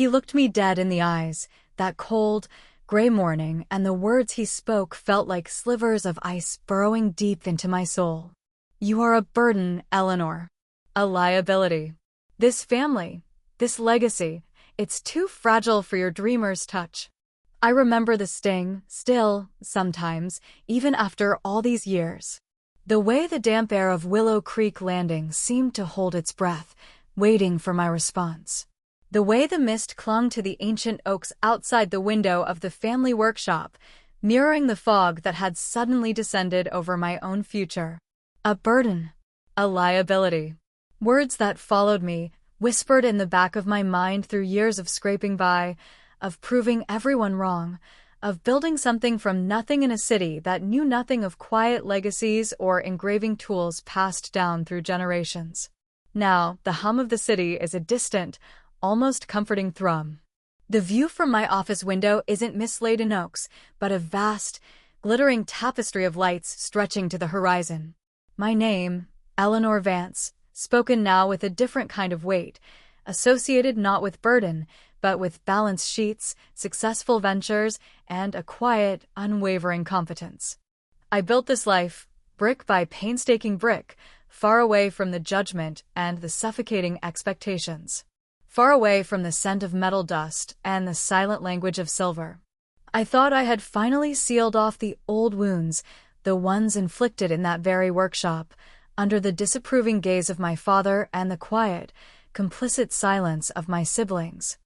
He looked me dead in the eyes, that cold, gray morning, and the words he spoke felt like slivers of ice burrowing deep into my soul. "You are a burden, Eleanor. A liability. This family, this legacy, it's too fragile for your dreamer's touch." I remember the sting, still, sometimes, even after all these years. The way the damp air of Willow Creek Landing seemed to hold its breath, waiting for my response. The way the mist clung to the ancient oaks outside the window of the family workshop, mirroring the fog that had suddenly descended over my own future. A burden. A liability. Words that followed me, whispered in the back of my mind through years of scraping by, of proving everyone wrong, of building something from nothing in a city that knew nothing of quiet legacies or engraving tools passed down through generations. Now, the hum of the city is a distant, almost comforting thrum. The view from my office window isn't mist-laden oaks, but a vast, glittering tapestry of lights stretching to the horizon. My name, Eleanor Vance, spoken now with a different kind of weight, associated not with burden, but with balance sheets, successful ventures, and a quiet, unwavering competence. I built this life, brick by painstaking brick, far away from the judgment and the suffocating expectations. Far away from the scent of metal dust and the silent language of silver. I thought I had finally sealed off the old wounds, the ones inflicted in that very workshop, under the disapproving gaze of my father and the quiet, complicit silence of my siblings.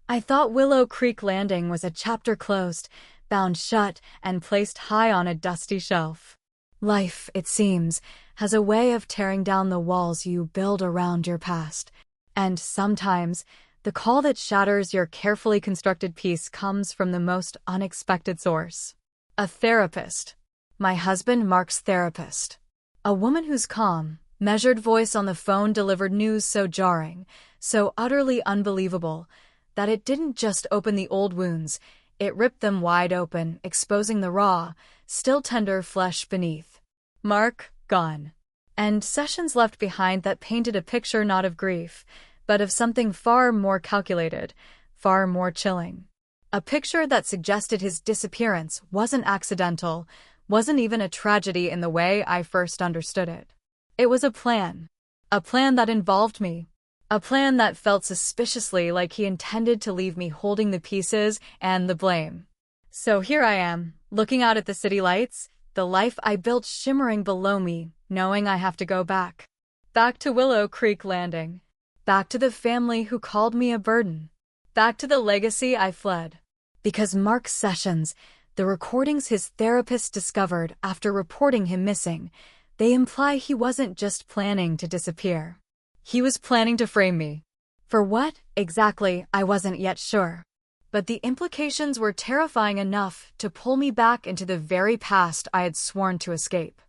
I thought Willow Creek Landing was a chapter closed, bound shut, and placed high on a dusty shelf. Life, it seems, has a way of tearing down the walls you build around your past. And sometimes, the call that shatters your carefully constructed peace comes from the most unexpected source. A therapist. My husband Mark's therapist. A woman whose calm, measured voice on the phone delivered news so jarring, so utterly unbelievable, that it didn't just open the old wounds, it ripped them wide open, exposing the raw, still tender flesh beneath. Mark, gone. And sessions left behind that painted a picture not of grief, but of something far more calculated, far more chilling. A picture that suggested his disappearance wasn't accidental, wasn't even a tragedy in the way I first understood it. It was a plan that involved me, a plan that felt suspiciously like he intended to leave me holding the pieces and the blame. So here I am, looking out at the city lights, the life I built shimmering below me, knowing I have to go back. Back to Willow Creek Landing. Back to the family who called me a burden. Back to the legacy I fled. Because Mark's sessions, the recordings his therapist discovered after reporting him missing, they imply he wasn't just planning to disappear. He was planning to frame me. For what, exactly, I wasn't yet sure. But the implications were terrifying enough to pull me back into the very past I had sworn to escape.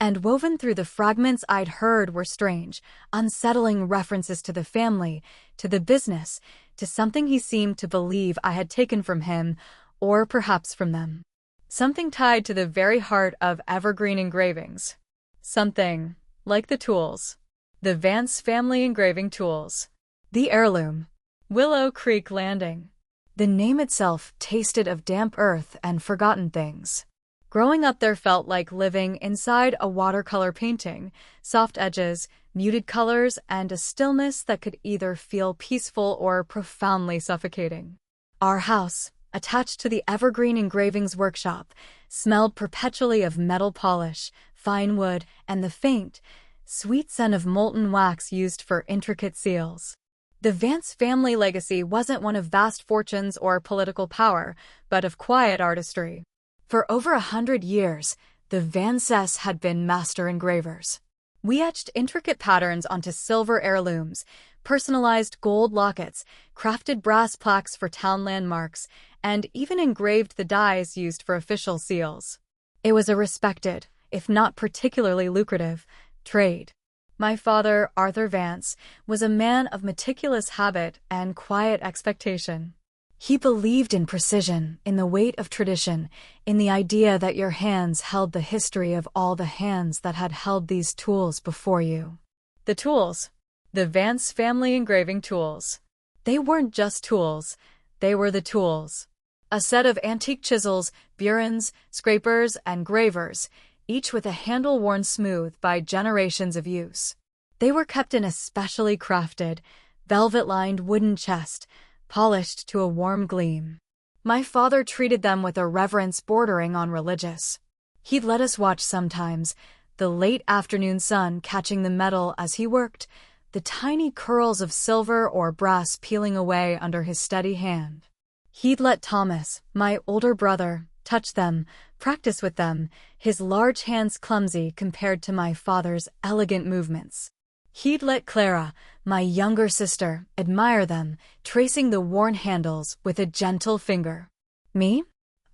And woven through the fragments I'd heard were strange, unsettling references to the family, to the business, to something he seemed to believe I had taken from him, or perhaps from them. Something tied to the very heart of evergreen engravings. Something like the tools. The Vance family engraving tools. The heirloom. Willow Creek Landing. The name itself tasted of damp earth and forgotten things. Growing up there felt like living inside a watercolor painting, soft edges, muted colors, and a stillness that could either feel peaceful or profoundly suffocating. Our house, attached to the evergreen engravings workshop, smelled perpetually of metal polish, fine wood, and the faint, sweet scent of molten wax used for intricate seals. The Vance family legacy wasn't one of vast fortunes or political power, but of quiet artistry. For over 100 years, the Vances had been master engravers. We etched intricate patterns onto silver heirlooms, personalized gold lockets, crafted brass plaques for town landmarks, and even engraved the dies used for official seals. It was a respected, if not particularly lucrative, trade. My father, Arthur Vance, was a man of meticulous habit and quiet expectation. He believed in precision, in the weight of tradition, in the idea that your hands held the history of all the hands that had held these tools before you. The tools. The Vance family engraving tools. They weren't just tools, they were the tools. A set of antique chisels, burins, scrapers, and gravers, each with a handle worn smooth by generations of use. They were kept in a specially crafted, velvet-lined wooden chest, polished to a warm gleam. My father treated them with a reverence bordering on religious. He'd let us watch sometimes, the late afternoon sun catching the metal as he worked, the tiny curls of silver or brass peeling away under his steady hand. He'd let Thomas, my older brother, touch them, practice with them, his large hands clumsy compared to my father's elegant movements. He'd let Clara, my younger sister, admire them, tracing the worn handles with a gentle finger. Me?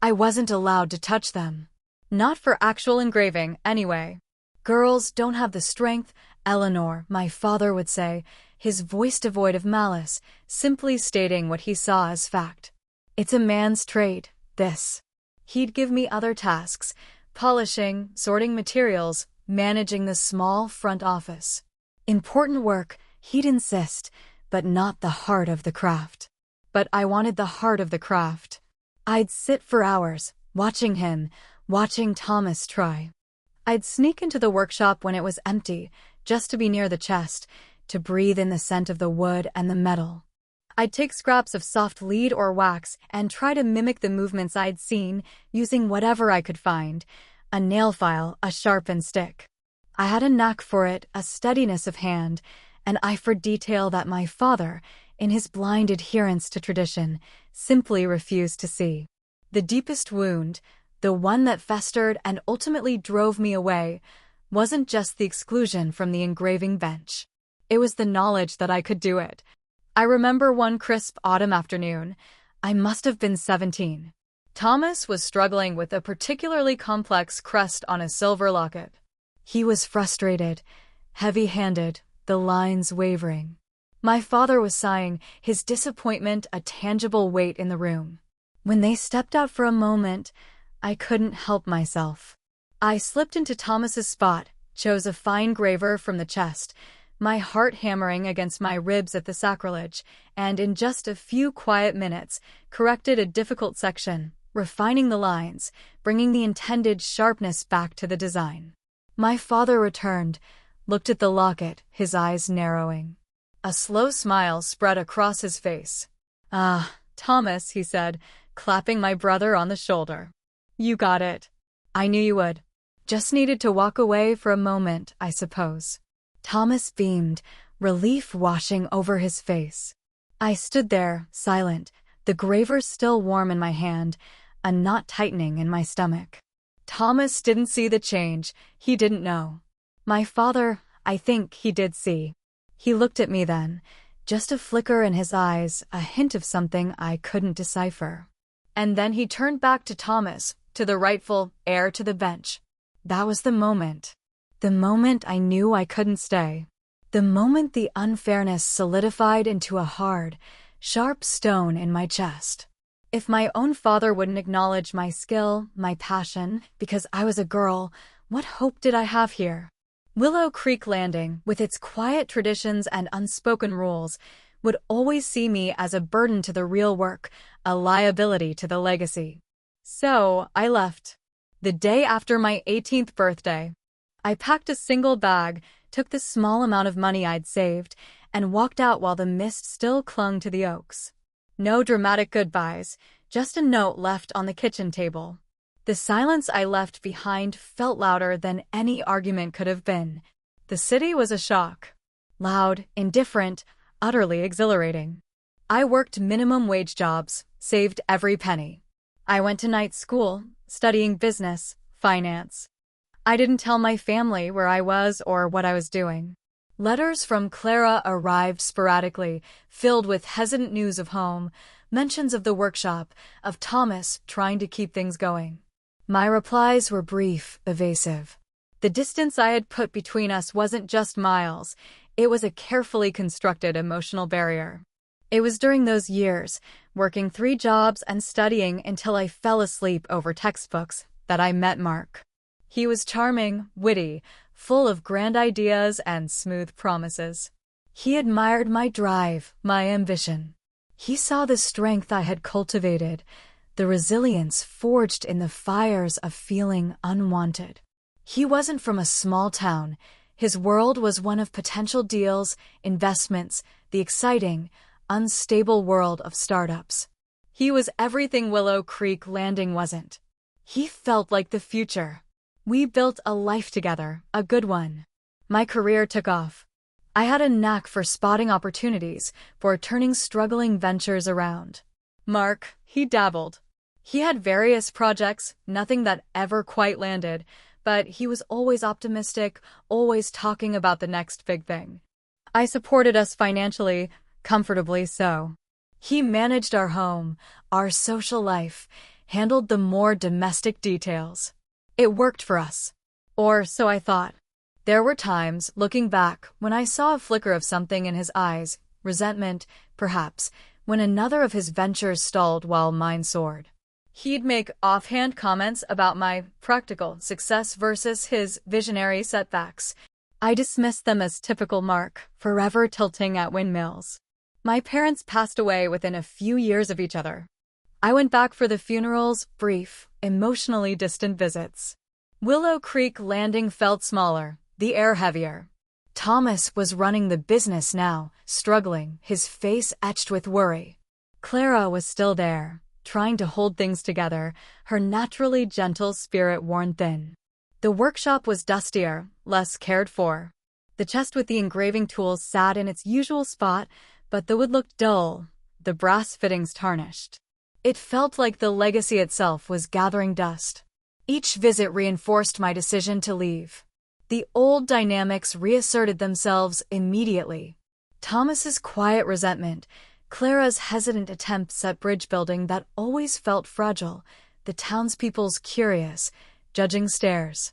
I wasn't allowed to touch them. Not for actual engraving, anyway. Girls don't have the strength, Eleanor, my father would say, his voice devoid of malice, simply stating what he saw as fact. It's a man's trade, this. He'd give me other tasks, polishing, sorting materials, managing the small front office. Important work, he'd insist, but not the heart of the craft. But I wanted the heart of the craft. I'd sit for hours, watching him, watching Thomas try. I'd sneak into the workshop when it was empty, just to be near the chest, to breathe in the scent of the wood and the metal. I'd take scraps of soft lead or wax and try to mimic the movements I'd seen, using whatever I could find, a nail file, a sharpened stick. I had a knack for it, a steadiness of hand, an eye for detail that my father, in his blind adherence to tradition, simply refused to see. The deepest wound, the one that festered and ultimately drove me away, wasn't just the exclusion from the engraving bench. It was the knowledge that I could do it. I remember one crisp autumn afternoon. I must have been 17. Thomas was struggling with a particularly complex crest on a silver locket. He was frustrated, heavy-handed, the lines wavering. My father was sighing, his disappointment a tangible weight in the room. When they stepped out for a moment, I couldn't help myself. I slipped into Thomas's spot, chose a fine graver from the chest, my heart hammering against my ribs at the sacrilege, and in just a few quiet minutes, corrected a difficult section, refining the lines, bringing the intended sharpness back to the design. My father returned, looked at the locket, his eyes narrowing. A slow smile spread across his face. "Ah, Thomas," he said, clapping my brother on the shoulder. "You got it. I knew you would. Just needed to walk away for a moment, I suppose." Thomas beamed, relief washing over his face. I stood there, silent, the graver still warm in my hand, a knot tightening in my stomach. Thomas didn't see the change, he didn't know. My father, I think he did see. He looked at me then, just a flicker in his eyes, a hint of something I couldn't decipher. And then he turned back to Thomas, to the rightful heir to the bench. That was the moment. The moment I knew I couldn't stay. The moment the unfairness solidified into a hard, sharp stone in my chest. If my own father wouldn't acknowledge my skill, my passion, because I was a girl, what hope did I have here? Willow Creek Landing, with its quiet traditions and unspoken rules, would always see me as a burden to the real work, a liability to the legacy. So, I left. The day after my 18th birthday. I packed a single bag, took the small amount of money I'd saved, and walked out while the mist still clung to the oaks. No dramatic goodbyes, just a note left on the kitchen table. The silence I left behind felt louder than any argument could have been. The city was a shock. Loud, indifferent, utterly exhilarating. I worked minimum wage jobs, saved every penny. I went to night school, studying business, finance. I didn't tell my family where I was or what I was doing. Letters from Clara arrived sporadically, filled with hesitant news of home, mentions of the workshop, of Thomas trying to keep things going. My replies were brief, evasive. The distance I had put between us wasn't just miles, it was a carefully constructed emotional barrier. It was during those years, working 3 jobs and studying until I fell asleep over textbooks, that I met Mark. He was charming, witty, full of grand ideas and smooth promises. He admired my drive, my ambition. He saw the strength I had cultivated, the resilience forged in the fires of feeling unwanted. He wasn't from a small town. His world was one of potential deals, investments, the exciting, unstable world of startups. He was everything Willow Creek Landing wasn't. He felt like the future. We built a life together, a good one. My career took off. I had a knack for spotting opportunities, for turning struggling ventures around. Mark, he dabbled. He had various projects, nothing that ever quite landed, but he was always optimistic, always talking about the next big thing. I supported us financially, comfortably so. He managed our home, our social life, handled the more domestic details. It worked for us. Or so I thought. There were times, looking back, when I saw a flicker of something in his eyes, resentment, perhaps, when another of his ventures stalled while mine soared. He'd make offhand comments about my practical success versus his visionary setbacks. I dismissed them as typical Mark, forever tilting at windmills. My parents passed away within a few years of each other. I went back for the funerals, brief, emotionally distant visits. Willow Creek Landing felt smaller, the air heavier. Thomas was running the business now, struggling, his face etched with worry. Clara was still there, trying to hold things together, her naturally gentle spirit worn thin. The workshop was dustier, less cared for. The chest with the engraving tools sat in its usual spot, but the wood looked dull, the brass fittings tarnished. It felt like the legacy itself was gathering dust. Each visit reinforced my decision to leave. The old dynamics reasserted themselves immediately. Thomas's quiet resentment, Clara's hesitant attempts at bridge building that always felt fragile, the townspeople's curious, judging stares.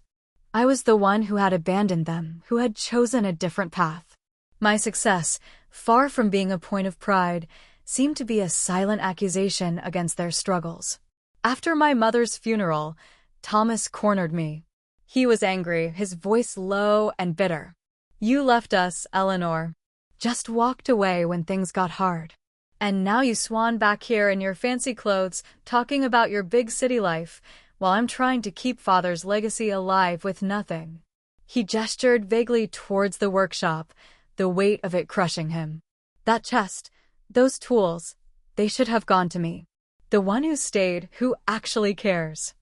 I was the one who had abandoned them, who had chosen a different path. My success, far from being a point of pride, seemed to be a silent accusation against their struggles. After my mother's funeral, Thomas cornered me. He was angry, his voice low and bitter. "You left us, Eleanor. Just walked away when things got hard. And now you swan back here in your fancy clothes, talking about your big city life, while I'm trying to keep Father's legacy alive with nothing." He gestured vaguely towards the workshop, the weight of it crushing him. That chest, those tools, they should have gone to me. The one who stayed, who actually cares.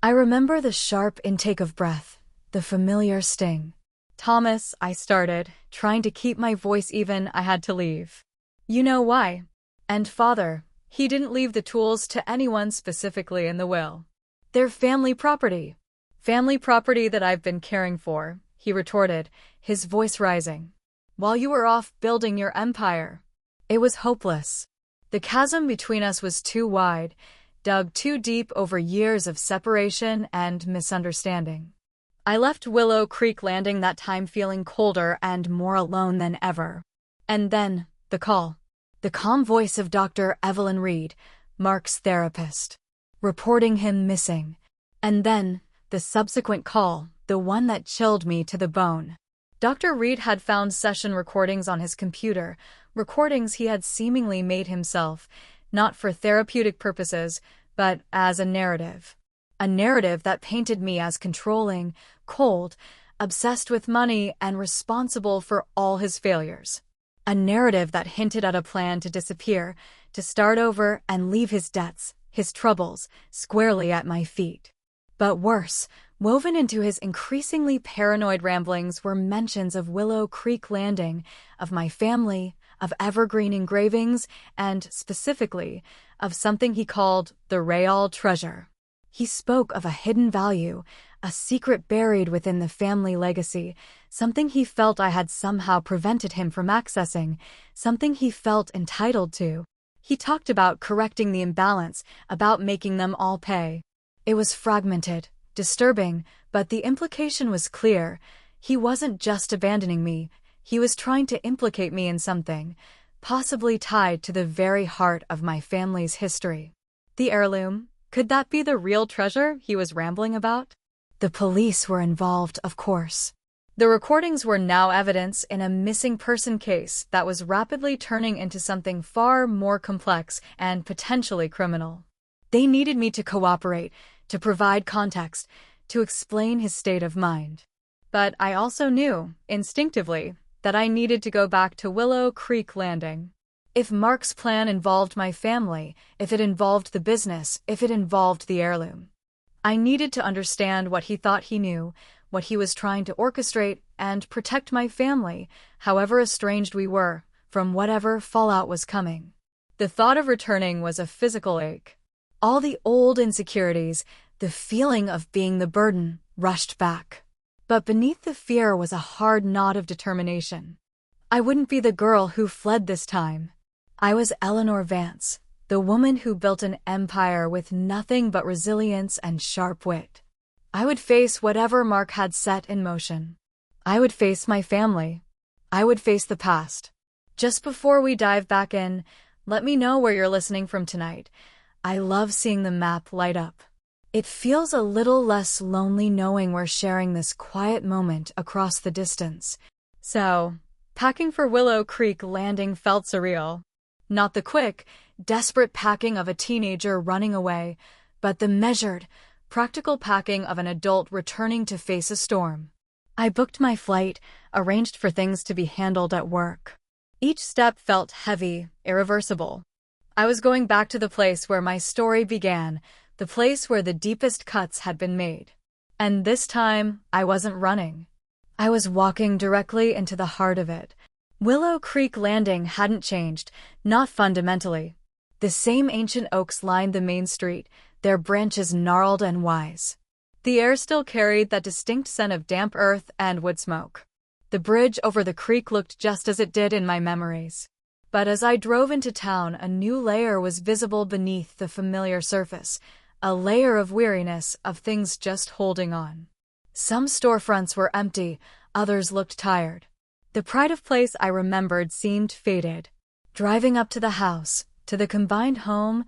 I remember the sharp intake of breath, the familiar sting. "Thomas," I started, trying to keep my voice even. "I had to leave. You know why. And Father, he didn't leave the tools to anyone specifically in the will. They're family property." "Family property that I've been caring for," he retorted, his voice rising. "While you were off building your empire." It was hopeless. The chasm between us was too wide, dug too deep over years of separation and misunderstanding. I left Willow Creek Landing that time feeling colder and more alone than ever. And then, the call. The calm voice of Dr. Evelyn Reed, Mark's therapist, reporting him missing. And then, the subsequent call, the one that chilled me to the bone. Dr. Reed had found session recordings on his computer, recordings he had seemingly made himself, not for therapeutic purposes, but as a narrative. A narrative that painted me as controlling, cold, obsessed with money, and responsible for all his failures. A narrative that hinted at a plan to disappear, to start over and leave his debts, his troubles, squarely at my feet. But worse, woven into his increasingly paranoid ramblings were mentions of Willow Creek Landing, of my family, of evergreen engravings, and, specifically, of something he called the Real Treasure. He spoke of a hidden value, a secret buried within the family legacy, something he felt I had somehow prevented him from accessing, something he felt entitled to. He talked about correcting the imbalance, about making them all pay. It was fragmented, disturbing, but the implication was clear. He wasn't just abandoning me. He was trying to implicate me in something, possibly tied to the very heart of my family's history. The heirloom, could that be the real treasure he was rambling about? The police were involved, of course. The recordings were now evidence in a missing person case that was rapidly turning into something far more complex and potentially criminal. They needed me to cooperate, to provide context, to explain his state of mind. But I also knew, instinctively, that I needed to go back to Willow Creek Landing. If Mark's plan involved my family, if it involved the business, if it involved the heirloom, I needed to understand what he thought he knew, what he was trying to orchestrate, and protect my family, however estranged we were, from whatever fallout was coming. The thought of returning was a physical ache. All the old insecurities, the feeling of being the burden, rushed back. But beneath the fear was a hard knot of determination. I wouldn't be the girl who fled this time. I was Eleanor Vance, the woman who built an empire with nothing but resilience and sharp wit. I would face whatever Mark had set in motion. I would face my family. I would face the past. Just before we dive back in, let me know where you're listening from tonight. I love seeing the map light up. It feels a little less lonely knowing we're sharing this quiet moment across the distance. So, packing for Willow Creek Landing felt surreal. Not the quick, desperate packing of a teenager running away, but the measured, practical packing of an adult returning to face a storm. I booked my flight, arranged for things to be handled at work. Each step felt heavy, irreversible. I was going back to the place where my story began, the place where the deepest cuts had been made. And this time, I wasn't running. I was walking directly into the heart of it. Willow Creek Landing hadn't changed, not fundamentally. The same ancient oaks lined the main street, their branches gnarled and wise. The air still carried that distinct scent of damp earth and wood smoke. The bridge over the creek looked just as it did in my memories. But as I drove into town, a new layer was visible beneath the familiar surface, a layer of weariness, of things just holding on. Some storefronts were empty, others looked tired. The pride of place I remembered seemed faded. Driving up to the house, to the combined home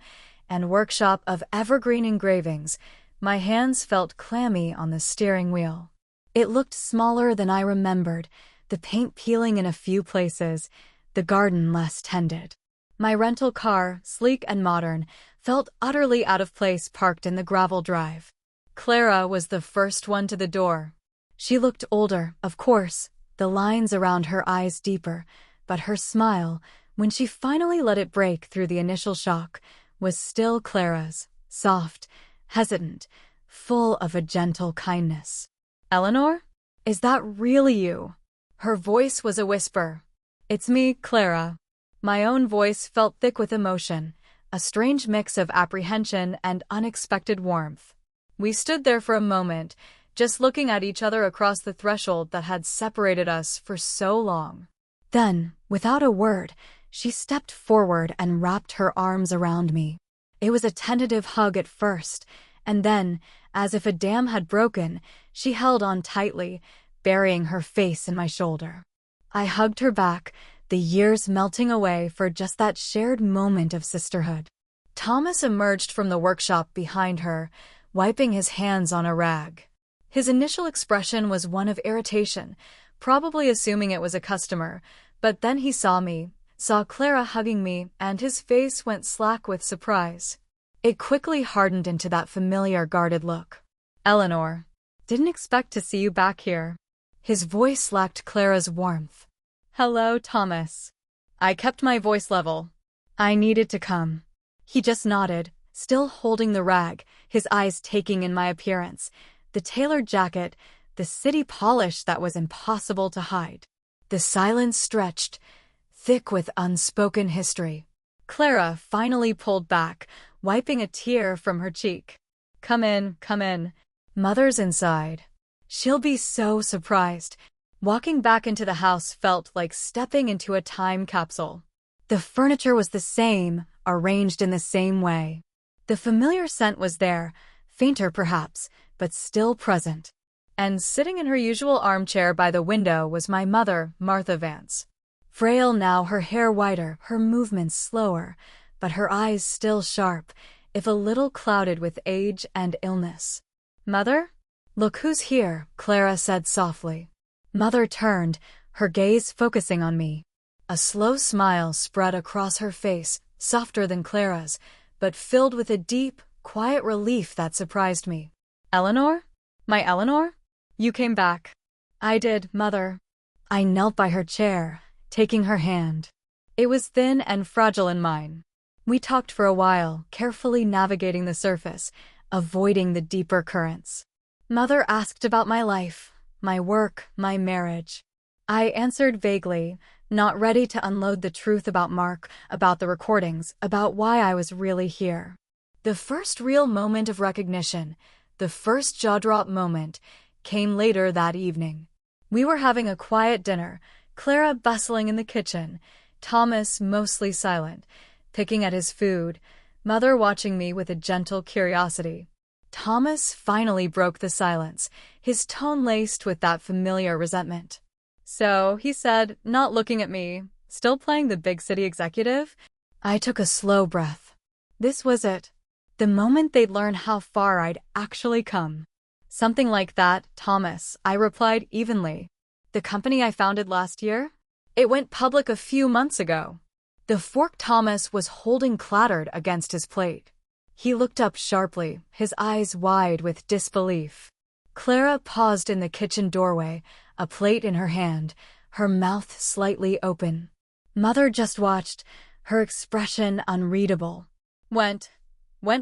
and workshop of evergreen engravings, my hands felt clammy on the steering wheel. It looked smaller than I remembered, the paint peeling in a few places, the garden less tended. My rental car, sleek and modern, felt utterly out of place parked in the gravel drive. Clara was the first one to the door. She looked older, of course, the lines around her eyes deeper, but her smile, when she finally let it break through the initial shock, was still Clara's, soft, hesitant, full of a gentle kindness. "Eleanor? Is that really you?" Her voice was a whisper. "It's me, Clara." My own voice felt thick with emotion, a strange mix of apprehension and unexpected warmth. We stood there for a moment, just looking at each other across the threshold that had separated us for so long. Then, without a word, she stepped forward and wrapped her arms around me. It was a tentative hug at first, and then, as if a dam had broken, she held on tightly, burying her face in my shoulder. I hugged her back, the years melting away for just that shared moment of sisterhood. Thomas emerged from the workshop behind her, wiping his hands on a rag. His initial expression was one of irritation, probably assuming it was a customer, but then he saw me, saw Clara hugging me, and his face went slack with surprise. It quickly hardened into that familiar guarded look. "Eleanor, didn't expect to see you back here." His voice lacked Clara's warmth. "Hello, Thomas." I kept my voice level. "I needed to come." He just nodded, still holding the rag, his eyes taking in my appearance, the tailored jacket, the city polish that was impossible to hide. The silence stretched, thick with unspoken history. Clara finally pulled back, wiping a tear from her cheek. Come in. Mother's inside. She'll be so surprised." Walking back into the house felt like stepping into a time capsule. The furniture was the same, arranged in the same way. The familiar scent was there, fainter perhaps, but still present. And sitting in her usual armchair by the window was my mother, Martha Vance. Frail now, her hair whiter, her movements slower, but her eyes still sharp, if a little clouded with age and illness. "Mother? Look who's here," Clara said softly. Mother turned, her gaze focusing on me. A slow smile spread across her face, softer than Clara's, but filled with a deep, quiet relief that surprised me. "Eleanor? My Eleanor? You came back." "I did, Mother." I knelt by her chair, taking her hand. It was thin and fragile in mine. We talked for a while, carefully navigating the surface, avoiding the deeper currents. Mother asked about my life, my work, my marriage. I answered vaguely, not ready to unload the truth about Mark, about the recordings, about why I was really here. The first real moment of recognition, the first jaw-drop moment, came later that evening. We were having a quiet dinner, Clara bustling in the kitchen, Thomas mostly silent, picking at his food, Mother watching me with a gentle curiosity. Thomas finally broke the silence, his tone laced with that familiar resentment. "So," he said, not looking at me, "still playing the big city executive?" I took a slow breath. This was it. The moment they'd learn how far I'd actually come. "Something like that, Thomas," I replied evenly. "The company I founded last year? It went public a few months ago." The fork Thomas was holding clattered against his plate. He looked up sharply, his eyes wide with disbelief. Clara paused in the kitchen doorway, a plate in her hand, her mouth slightly open. Mother just watched, her expression unreadable. Went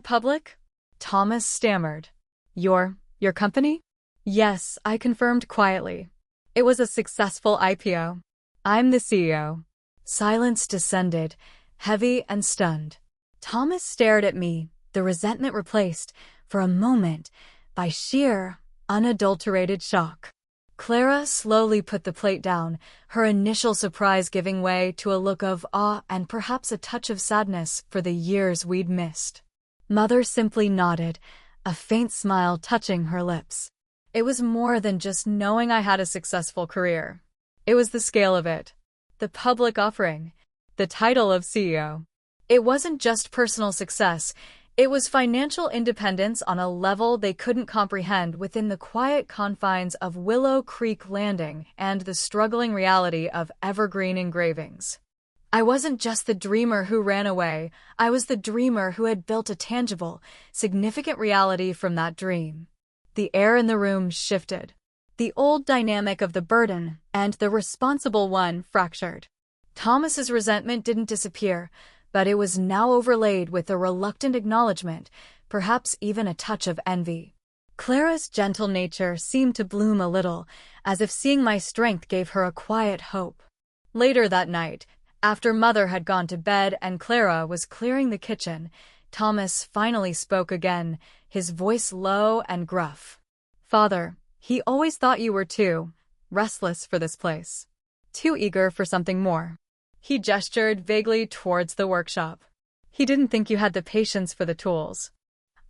public?" Thomas stammered. Your company?" "Yes," I confirmed quietly. "It was a successful IPO. I'm the CEO." Silence descended, heavy and stunned. Thomas stared at me, the resentment replaced, for a moment, by sheer, unadulterated shock. Clara slowly put the plate down, her initial surprise giving way to a look of awe and perhaps a touch of sadness for the years we'd missed. Mother simply nodded, a faint smile touching her lips. It was more than just knowing I had a successful career. It was the scale of it. The public offering. The title of CEO. It wasn't just personal success, it was financial independence on a level they couldn't comprehend within the quiet confines of Willow Creek Landing and the struggling reality of evergreen engravings. I wasn't just the dreamer who ran away, I was the dreamer who had built a tangible, significant reality from that dream. The air in the room shifted. The old dynamic of the burden and the responsible one fractured. Thomas's resentment didn't disappear, but it was now overlaid with a reluctant acknowledgement, perhaps even a touch of envy. Clara's gentle nature seemed to bloom a little, as if seeing my strength gave her a quiet hope. Later that night, after Mother had gone to bed and Clara was clearing the kitchen, Thomas finally spoke again, his voice low and gruff. "Father, he always thought you were too restless for this place. Too eager for something more." He gestured vaguely towards the workshop. "He didn't think you had the patience for the tools."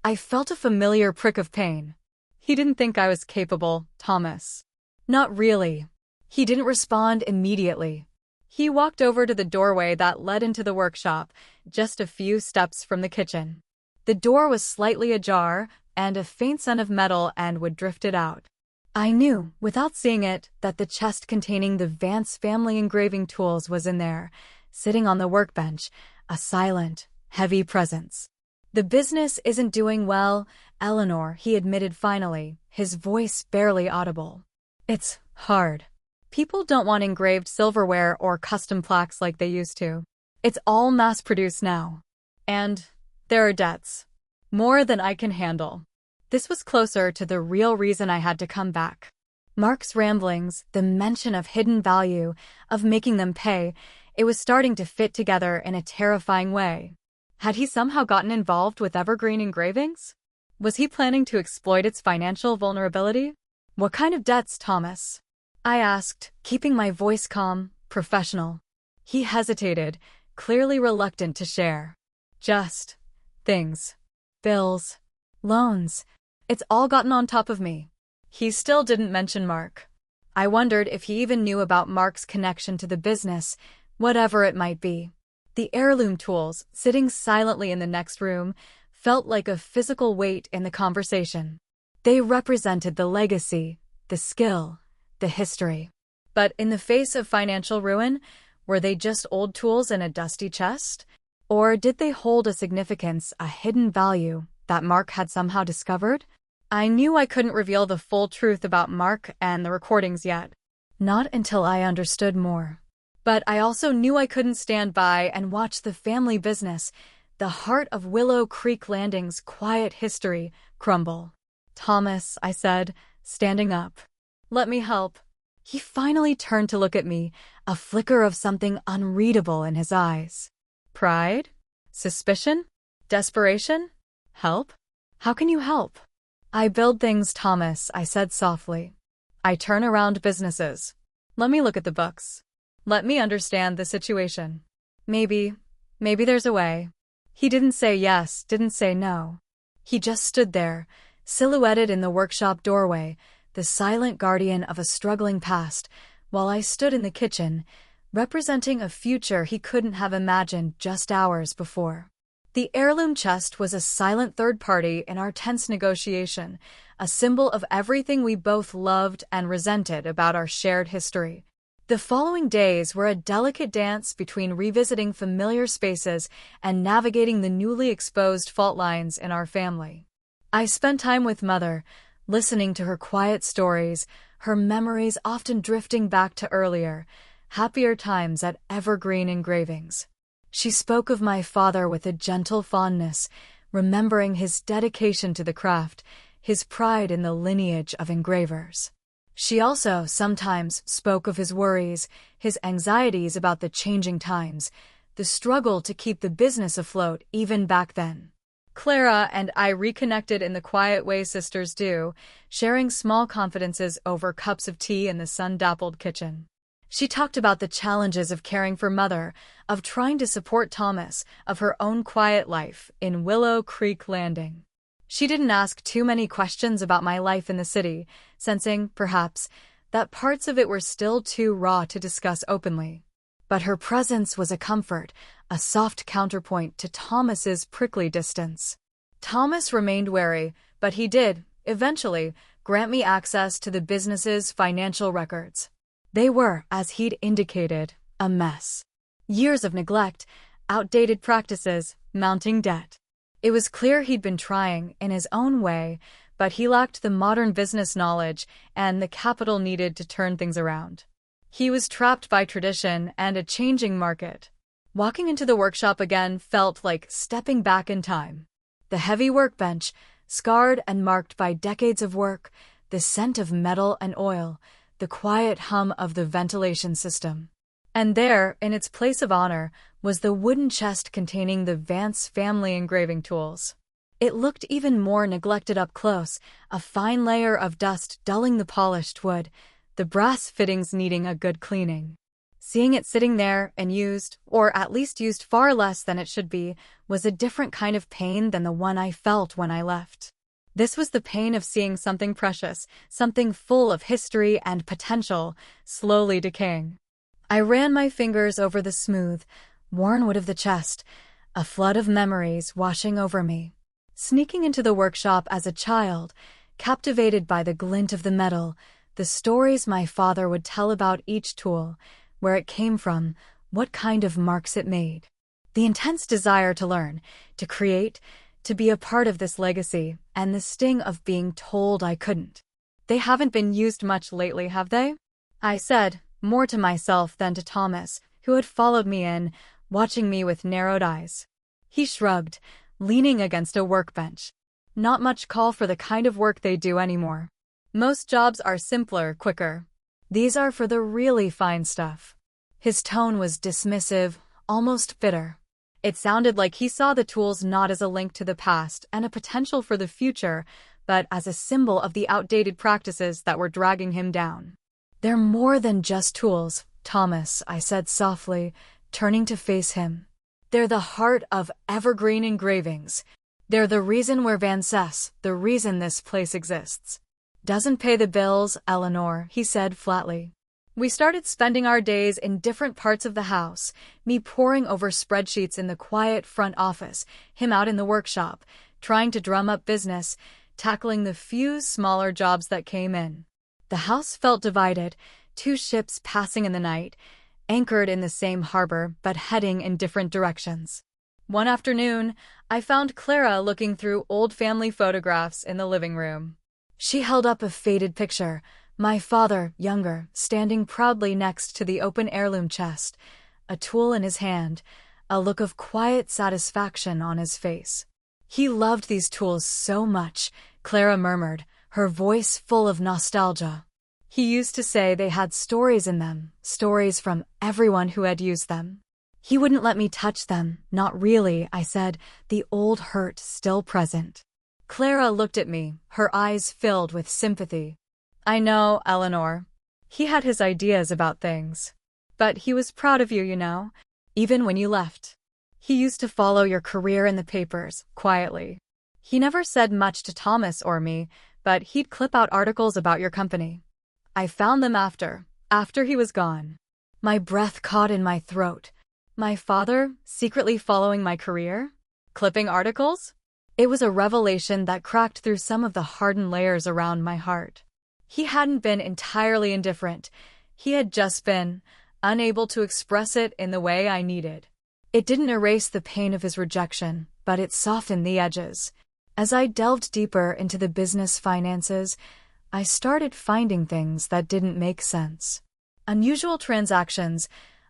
I felt a familiar prick of pain. "He didn't think I was capable, Thomas." "Not really." He didn't respond immediately. He walked over to the doorway that led into the workshop, just a few steps from the kitchen. The door was slightly ajar, and a faint scent of metal and wood drifted out. I knew, without seeing it, that the chest containing the Vance family engraving tools was in there, sitting on the workbench, a silent, heavy presence. "The business isn't doing well, Eleanor," he admitted finally, his voice barely audible. "It's hard. People don't want engraved silverware or custom plaques like they used to. It's all mass-produced now. And there are debts. More than I can handle." This was closer to the real reason I had to come back. Mark's ramblings, the mention of hidden value, of making them pay, it was starting to fit together in a terrifying way. Had he somehow gotten involved with evergreen engravings? Was he planning to exploit its financial vulnerability? "What kind of debts, Thomas?" I asked, keeping my voice calm, professional. He hesitated, clearly reluctant to share. "Just things. Bills. Loans. It's all gotten on top of me." He still didn't mention Mark. I wondered if he even knew about Mark's connection to the business, whatever it might be. The heirloom tools, sitting silently in the next room, felt like a physical weight in the conversation. They represented the legacy, the skill, the history. But in the face of financial ruin, were they just old tools in a dusty chest? Or did they hold a significance, a hidden value that Mark had somehow discovered? I knew I couldn't reveal the full truth about Mark and the recordings yet. Not until I understood more. But I also knew I couldn't stand by and watch the family business, the heart of Willow Creek Landing's quiet history, crumble. "Thomas," I said, standing up. "Let me help." He finally turned to look at me, a flicker of something unreadable in his eyes. Pride? Suspicion? Desperation? Help? How can you help? "I build things, Thomas," I said softly. "I turn around businesses. Let me look at the books. Let me understand the situation. Maybe there's a way." He didn't say yes, didn't say no. He just stood there, silhouetted in the workshop doorway, the silent guardian of a struggling past, while I stood in the kitchen, representing a future he couldn't have imagined just hours before. The heirloom chest was a silent third party in our tense negotiation, a symbol of everything we both loved and resented about our shared history. The following days were a delicate dance between revisiting familiar spaces and navigating the newly exposed fault lines in our family. I spent time with Mother, listening to her quiet stories, her memories often drifting back to earlier, happier times at evergreen engravings. She spoke of my father with a gentle fondness, remembering his dedication to the craft, his pride in the lineage of engravers. She also sometimes spoke of his worries, his anxieties about the changing times, the struggle to keep the business afloat even back then. Clara and I reconnected in the quiet way sisters do, sharing small confidences over cups of tea in the sun-dappled kitchen. She talked about the challenges of caring for Mother, of trying to support Thomas, of her own quiet life in Willow Creek Landing. She didn't ask too many questions about my life in the city, sensing, perhaps, that parts of it were still too raw to discuss openly. But her presence was a comfort, a soft counterpoint to Thomas's prickly distance. Thomas remained wary, but he did, eventually, grant me access to the business's financial records. They were, as he'd indicated, a mess. Years of neglect, outdated practices, mounting debt. It was clear he'd been trying, in his own way, but he lacked the modern business knowledge and the capital needed to turn things around. He was trapped by tradition and a changing market. Walking into the workshop again felt like stepping back in time. The heavy workbench, scarred and marked by decades of work, the scent of metal and oil, the quiet hum of the ventilation system. And there, in its place of honor, was the wooden chest containing the Vance family engraving tools. It looked even more neglected up close, a fine layer of dust dulling the polished wood, the brass fittings needing a good cleaning. Seeing it sitting there and used, or at least used far less than it should be, was a different kind of pain than the one I felt when I left. This was the pain of seeing something precious, something full of history and potential, slowly decaying. I ran my fingers over the smooth, worn wood of the chest, a flood of memories washing over me. Sneaking into the workshop as a child, captivated by the glint of the metal, the stories my father would tell about each tool, where it came from, what kind of marks it made. The intense desire to learn, to create, to be a part of this legacy, and the sting of being told I couldn't. "They haven't been used much lately, have they?" I said, more to myself than to Thomas, who had followed me in, watching me with narrowed eyes. He shrugged, leaning against a workbench. "Not much call for the kind of work they do anymore. Most jobs are simpler, quicker. These are for the really fine stuff." His tone was dismissive, almost bitter. It sounded like he saw the tools not as a link to the past and a potential for the future, but as a symbol of the outdated practices that were dragging him down. "They're more than just tools, Thomas," I said softly, turning to face him. "They're the heart of evergreen engravings. They're the reason we're Vances, the reason this place exists." "Doesn't pay the bills, Eleanor," he said flatly. We started spending our days in different parts of the house, me poring over spreadsheets in the quiet front office, him out in the workshop, trying to drum up business, tackling the few smaller jobs that came in. The house felt divided, two ships passing in the night, anchored in the same harbor but heading in different directions. One afternoon, I found Clara looking through old family photographs in the living room. She held up a faded picture, my father, younger, standing proudly next to the open heirloom chest, a tool in his hand, a look of quiet satisfaction on his face. He loved these tools so much, Clara murmured, her voice full of nostalgia. He used to say they had stories in them, stories from everyone who had used them. He wouldn't let me touch them, not really, I said, the old hurt still present. Clara looked at me, her eyes filled with sympathy. I know, Eleanor. He had his ideas about things. But he was proud of you, you know, even when you left. He used to follow your career in the papers, quietly. He never said much to Thomas or me, but he'd clip out articles about your company. I found them after he was gone. My breath caught in my throat. My father, secretly following my career? Clipping articles? It was a revelation that cracked through some of the hardened layers around my heart. He hadn't been entirely indifferent. He had just been unable to express it in the way I needed. It didn't erase the pain of his rejection, but it softened the edges. As I delved deeper into the business finances, I started finding things that didn't make sense. Unusual transactions,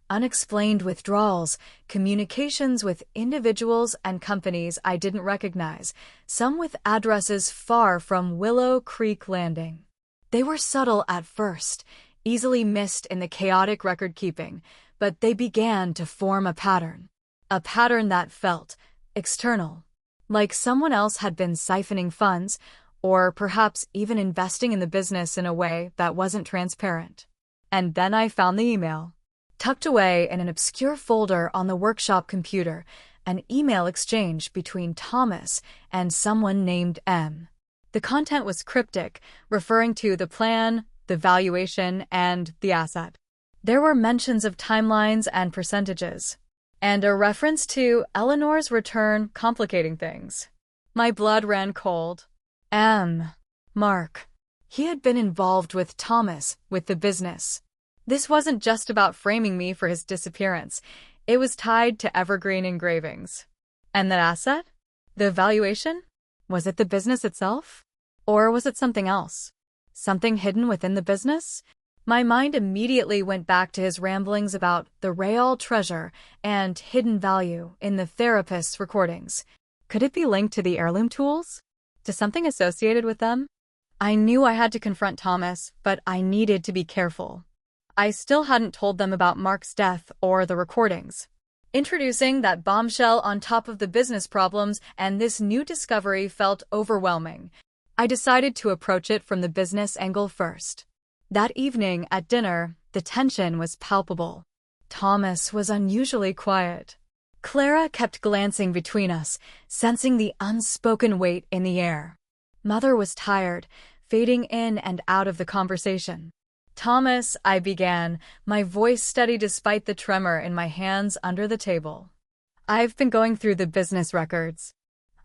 unexplained withdrawals, communications with individuals and companies I didn't recognize, some with addresses far from Willow Creek Landing. They were subtle at first, easily missed in the chaotic record-keeping, but they began to form a pattern that felt external, like someone else had been siphoning funds, or perhaps even investing in the business in a way that wasn't transparent. And then I found the email. Tucked away in an obscure folder on the workshop computer, an email exchange between Thomas and someone named M. The content was cryptic, referring to the plan, the valuation, and the asset. There were mentions of timelines and percentages, and a reference to Eleanor's return complicating things. My blood ran cold. Mark. He had been involved with Thomas, with the business. This wasn't just about framing me for his disappearance. It was tied to evergreen engravings. And the asset? The valuation? Was it the business itself? Or was it something else? Something hidden within the business? My mind immediately went back to his ramblings about the real treasure and hidden value in the therapist's recordings. Could it be linked to the heirloom tools? To something associated with them? I knew I had to confront Thomas, but I needed to be careful. I still hadn't told them about Mark's death or the recordings. Introducing that bombshell on top of the business problems and this new discovery felt overwhelming. I decided to approach it from the business angle first. That evening at dinner, the tension was palpable. Thomas was unusually quiet. Clara kept glancing between us, sensing the unspoken weight in the air. Mother was tired, fading in and out of the conversation. Thomas, I began, my voice steady despite the tremor in my hands under the table. I've been going through the business records.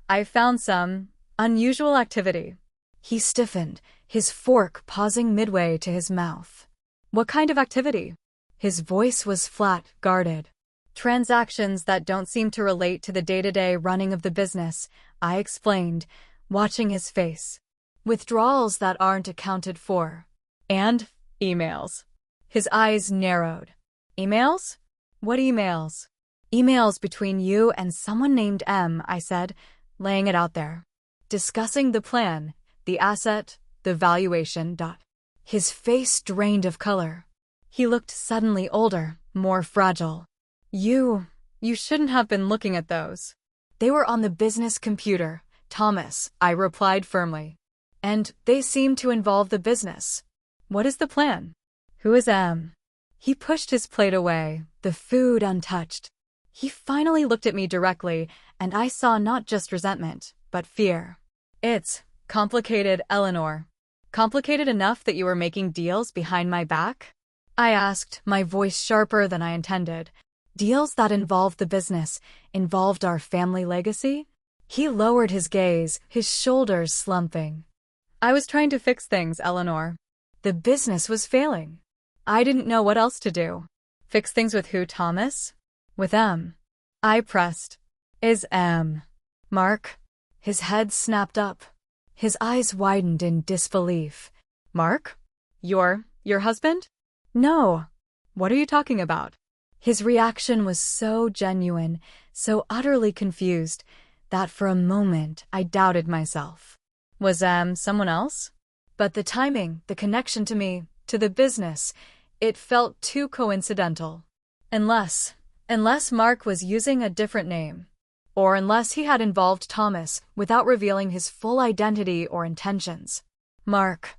I found some unusual activity. He stiffened, his fork pausing midway to his mouth. What kind of activity? His voice was flat, guarded. Transactions that don't seem to relate to the day-to-day running of the business, I explained, watching his face. Withdrawals that aren't accounted for. And emails. His eyes narrowed. Emails? What emails? Emails between you and someone named M, I said, laying it out there. Discussing the plan, the asset, the valuation. His face drained of color. He looked suddenly older, more fragile. You shouldn't have been looking at those. They were on the business computer, Thomas, I replied firmly. And they seem to involve the business. What is the plan? Who is M? He pushed his plate away, the food untouched. He finally looked at me directly, and I saw not just resentment, but fear. It's complicated, Eleanor. Complicated enough that you were making deals behind my back? I asked, my voice sharper than I intended. Deals that involved the business, involved our family legacy? He lowered his gaze, his shoulders slumping. I was trying to fix things, Eleanor. The business was failing. I didn't know what else to do. Fix things with who, Thomas? With M. I pressed. Is M. Mark? His head snapped up. His eyes widened in disbelief. Mark? Your husband? No. What are you talking about? His reaction was so genuine, so utterly confused, that for a moment I doubted myself. Was someone else? But the timing, the connection to me, to the business, it felt too coincidental. Unless Mark was using a different name. Or unless he had involved Thomas without revealing his full identity or intentions. Mark.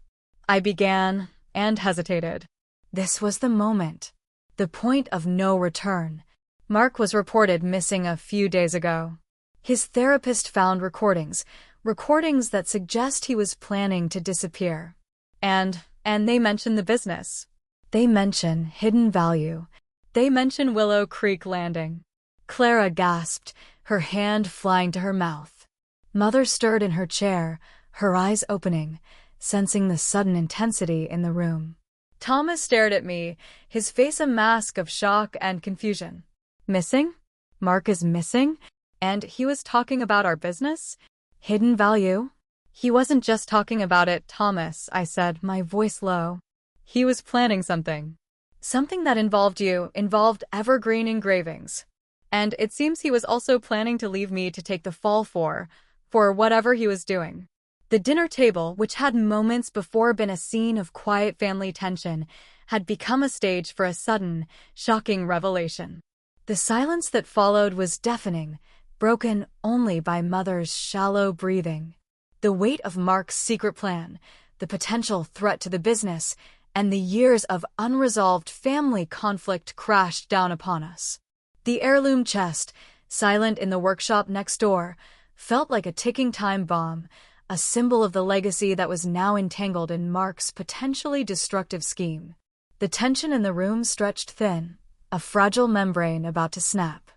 I began and hesitated. This was the moment. The point of no return. Mark was reported missing a few days ago. His therapist found recordings that suggest he was planning to disappear. And they mention the business. They mention hidden value. They mention Willow Creek Landing. Clara gasped, her hand flying to her mouth. Mother stirred in her chair, her eyes opening, sensing the sudden intensity in the room. Thomas stared at me, his face a mask of shock and confusion. Missing? Mark is missing? And he was talking about our business? Hidden value? He wasn't just talking about it, Thomas, I said, my voice low. He was planning something. Something that involved evergreen engravings. And it seems he was also planning to leave me to take the fall for whatever he was doing. The dinner table, which had moments before been a scene of quiet family tension, had become a stage for a sudden, shocking revelation. The silence that followed was deafening, broken only by Mother's shallow breathing. The weight of Mark's secret plan, the potential threat to the business, and the years of unresolved family conflict crashed down upon us. The heirloom chest, silent in the workshop next door, felt like a ticking time bomb, a symbol of the legacy that was now entangled in Mark's potentially destructive scheme. The tension in the room stretched thin, a fragile membrane about to snap.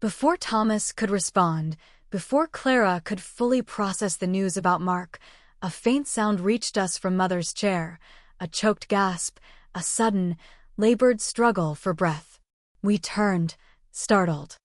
Before Thomas could respond, before Clara could fully process the news about Mark, a faint sound reached us from Mother's chair, a choked gasp, a sudden, labored struggle for breath. We turned, startled.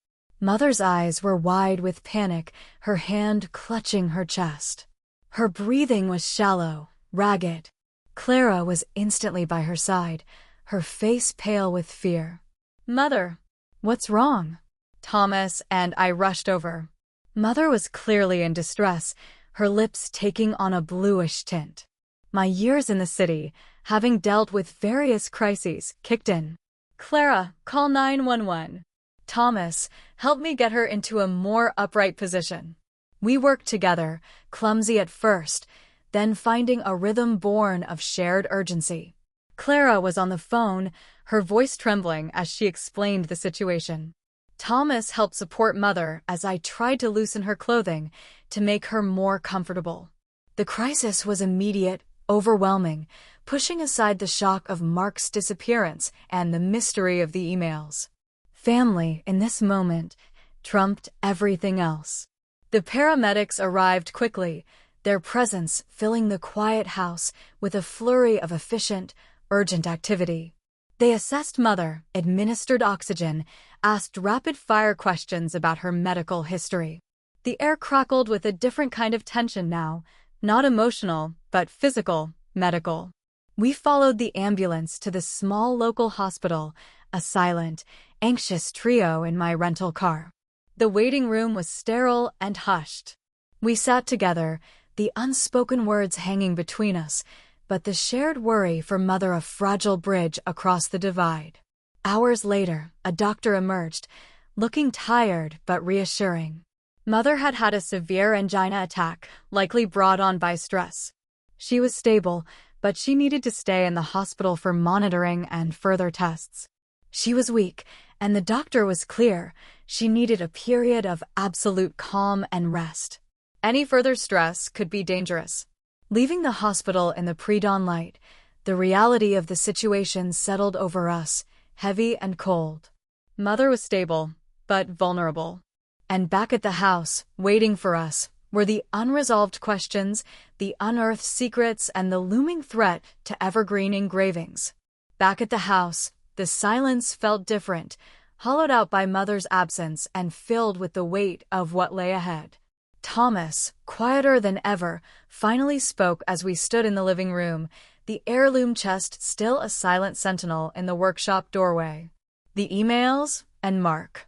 Mother's eyes were wide with panic, her hand clutching her chest. Her breathing was shallow, ragged. Clara was instantly by her side, her face pale with fear. Mother, what's wrong? Thomas and I rushed over. Mother was clearly in distress, her lips taking on a bluish tint. My years in the city, having dealt with various crises, kicked in. Clara, call 911. Thomas, help me get her into a more upright position. We worked together, clumsy at first, then finding a rhythm born of shared urgency. Clara was on the phone, her voice trembling as she explained the situation. Thomas helped support Mother as I tried to loosen her clothing to make her more comfortable. The crisis was immediate, overwhelming, pushing aside the shock of Mark's disappearance and the mystery of the emails. Family, in this moment, trumped everything else. The paramedics arrived quickly, their presence filling the quiet house with a flurry of efficient, urgent activity. They assessed Mother, administered oxygen, asked rapid-fire questions about her medical history. The air crackled with a different kind of tension now, not emotional, but physical, medical. We followed the ambulance to the small local hospital, a silent, anxious trio in my rental car. The waiting room was sterile and hushed. We sat together, the unspoken words hanging between us, but the shared worry for Mother a fragile bridge across the divide. Hours later, a doctor emerged, looking tired but reassuring. Mother had had a severe angina attack, likely brought on by stress. She was stable, but she needed to stay in the hospital for monitoring and further tests. She was weak, and the doctor was clear. She needed a period of absolute calm and rest. Any further stress could be dangerous. Leaving the hospital in the pre-dawn light, the reality of the situation settled over us, heavy and cold. Mother was stable, but vulnerable. And back at the house, waiting for us, were the unresolved questions, the unearthed secrets, and the looming threat to evergreen engravings. Back at the house, the silence felt different, hollowed out by Mother's absence and filled with the weight of what lay ahead. Thomas, quieter than ever, finally spoke as we stood in the living room, the heirloom chest still a silent sentinel in the workshop doorway. The emails and Mark.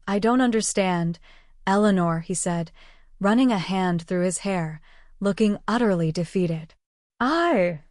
"I don't understand, Eleanor," he said, running a hand through his hair, looking utterly defeated. I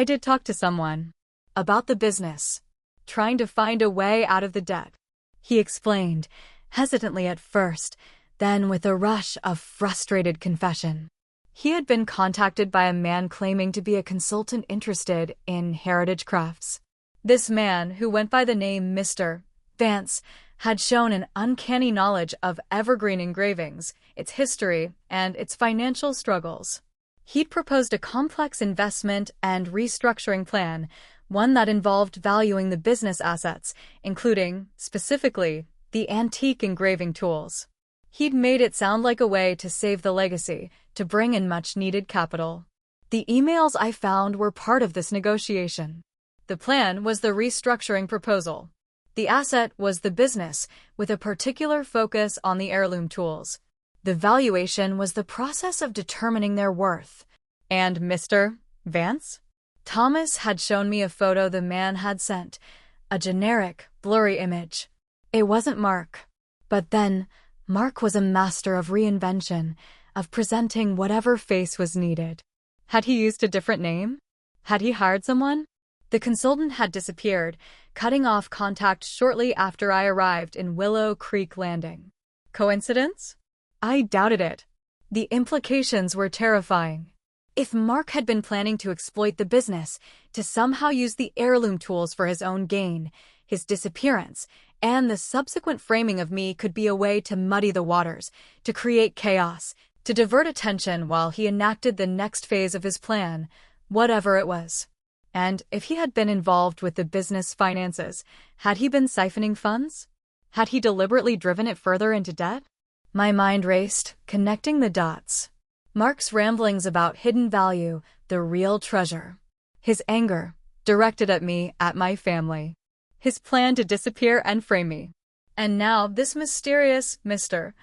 did talk to someone. About the business. Trying to find a way out of the debt." He explained, hesitantly at first, then with a rush of frustrated confession. He had been contacted by a man claiming to be a consultant interested in heritage crafts. This man, who went by the name Mr. Vance, had shown an uncanny knowledge of evergreen engravings, its history, and its financial struggles. He'd proposed a complex investment and restructuring plan, one that involved valuing the business assets, including, specifically, the antique engraving tools. He'd made it sound like a way to save the legacy, to bring in much-needed capital. The emails I found were part of this negotiation. The plan was the restructuring proposal. The asset was the business, with a particular focus on the heirloom tools. The valuation was the process of determining their worth. And Mr. Vance? Thomas had shown me a photo the man had sent, a generic, blurry image. It wasn't Mark. But then, Mark was a master of reinvention, of presenting whatever face was needed. Had he used a different name? Had he hired someone? The consultant had disappeared, cutting off contact shortly after I arrived in Willow Creek Landing. Coincidence? I doubted it. The implications were terrifying. If Mark had been planning to exploit the business, to somehow use the heirloom tools for his own gain, his disappearance, and the subsequent framing of me could be a way to muddy the waters, to create chaos, to divert attention while he enacted the next phase of his plan, whatever it was. And if he had been involved with the business finances, had he been siphoning funds? Had he deliberately driven it further into debt? My mind raced, connecting the dots. Mark's ramblings about hidden value, the real treasure. His anger, directed at me, at my family. His plan to disappear and frame me. And now this mysterious Mr.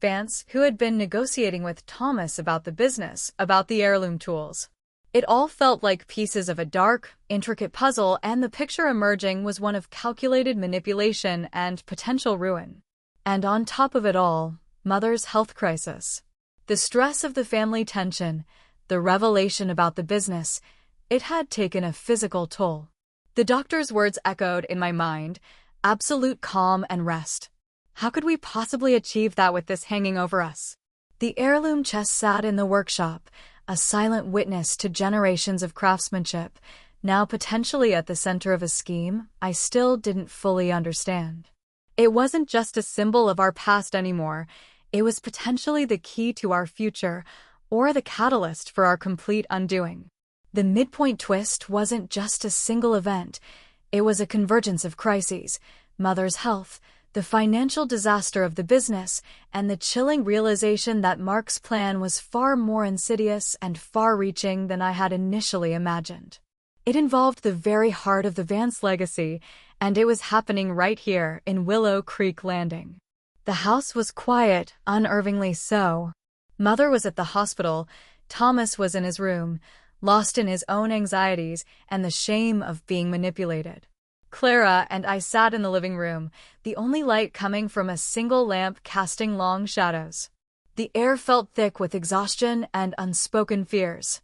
Vance, who had been negotiating with Thomas about the business, about the heirloom tools. It all felt like pieces of a dark, intricate puzzle, and the picture emerging was one of calculated manipulation and potential ruin. And on top of it all, Mother's health crisis. The stress of the family tension, the revelation about the business, it had taken a physical toll. The doctor's words echoed in my mind, absolute calm and rest. How could we possibly achieve that with this hanging over us? The heirloom chest sat in the workshop, a silent witness to generations of craftsmanship, now potentially at the center of a scheme I still didn't fully understand. It wasn't just a symbol of our past anymore. It was potentially the key to our future, or the catalyst for our complete undoing. The midpoint twist wasn't just a single event. It was a convergence of crises: Mother's health, the financial disaster of the business, and the chilling realization that Mark's plan was far more insidious and far-reaching than I had initially imagined. It involved the very heart of the Vance legacy, and it was happening right here in Willow Creek Landing. The house was quiet, unnervingly so. Mother was at the hospital, Thomas was in his room, lost in his own anxieties and the shame of being manipulated. Clara and I sat in the living room, the only light coming from a single lamp casting long shadows. The air felt thick with exhaustion and unspoken fears.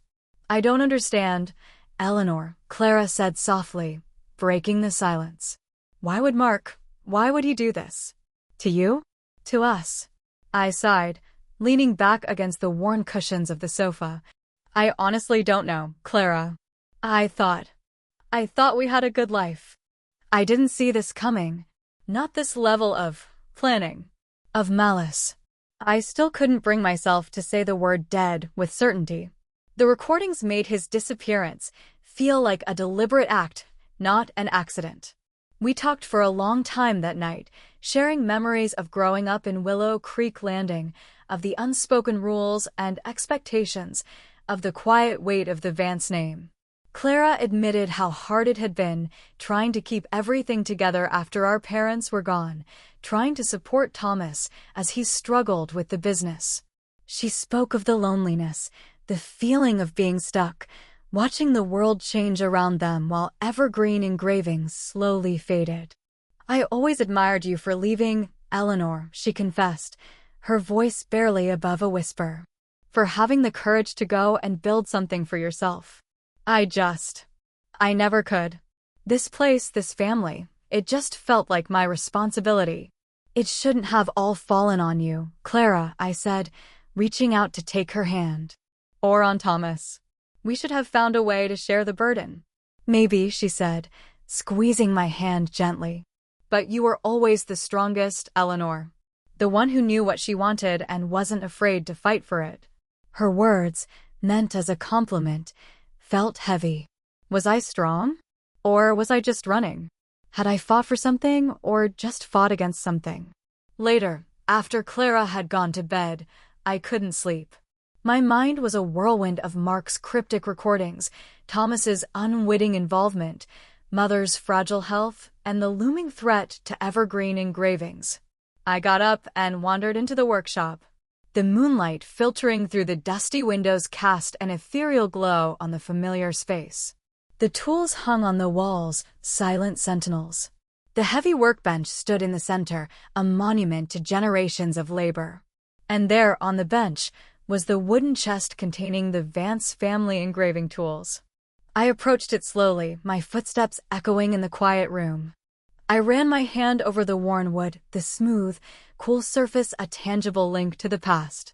"I don't understand, Eleanor," Clara said softly, breaking the silence. Why would he do this? To you? To us?" I sighed, leaning back against the worn cushions of the sofa. "I honestly don't know, Clara. I thought we had a good life. I didn't see this coming. Not this level of planning, of malice." I still couldn't bring myself to say the word dead with certainty. The recordings made his disappearance feel like a deliberate act, not an accident. We talked for a long time that night, sharing memories of growing up in Willow Creek Landing, of the unspoken rules and expectations, of the quiet weight of the Vance name. Clara admitted how hard it had been, trying to keep everything together after our parents were gone, trying to support Thomas as he struggled with the business. She spoke of the loneliness, the feeling of being stuck, watching the world change around them while evergreen engravings slowly faded. "I always admired you for leaving, Eleanor," she confessed, her voice barely above a whisper. "For having the courage to go and build something for yourself. I never could. This place, this family, it just felt like my responsibility." "It shouldn't have all fallen on you, Clara," I said, reaching out to take her hand. "Or on Thomas. We should have found a way to share the burden." "Maybe," she said, squeezing my hand gently. "But you were always the strongest, Eleanor. The one who knew what she wanted and wasn't afraid to fight for it." Her words, meant as a compliment, felt heavy. Was I strong? Or was I just running? Had I fought for something or just fought against something? Later, after Clara had gone to bed, I couldn't sleep. My mind was a whirlwind of Mark's cryptic recordings, Thomas's unwitting involvement, Mother's fragile health, and the looming threat to evergreen engravings. I got up and wandered into the workshop. The moonlight filtering through the dusty windows cast an ethereal glow on the familiar space. The tools hung on the walls, silent sentinels. The heavy workbench stood in the center, a monument to generations of labor. And there, on the bench, was the wooden chest containing the Vance family engraving tools. I approached it slowly, my footsteps echoing in the quiet room. I ran my hand over the worn wood, the smooth, cool surface a tangible link to the past.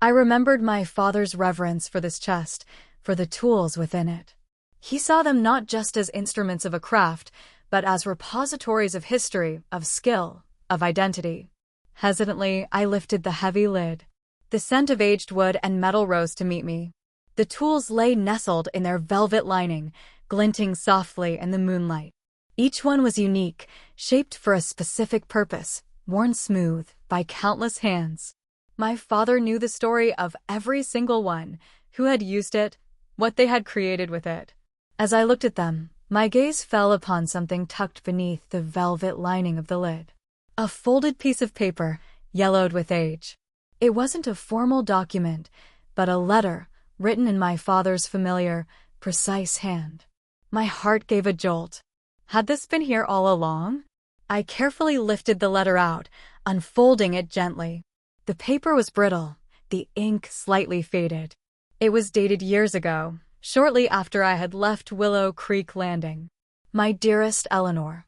I remembered my father's reverence for this chest, for the tools within it. He saw them not just as instruments of a craft, but as repositories of history, of skill, of identity. Hesitantly, I lifted the heavy lid. The scent of aged wood and metal rose to meet me. The tools lay nestled in their velvet lining, glinting softly in the moonlight. Each one was unique, shaped for a specific purpose, worn smooth by countless hands. My father knew the story of every single one, who had used it, what they had created with it. As I looked at them, my gaze fell upon something tucked beneath the velvet lining of the lid. A folded piece of paper, yellowed with age. It wasn't a formal document, but a letter, written in my father's familiar, precise hand. My heart gave a jolt. Had this been here all along? I carefully lifted the letter out, unfolding it gently. The paper was brittle, the ink slightly faded. It was dated years ago, shortly after I had left Willow Creek Landing. "My dearest Eleanor."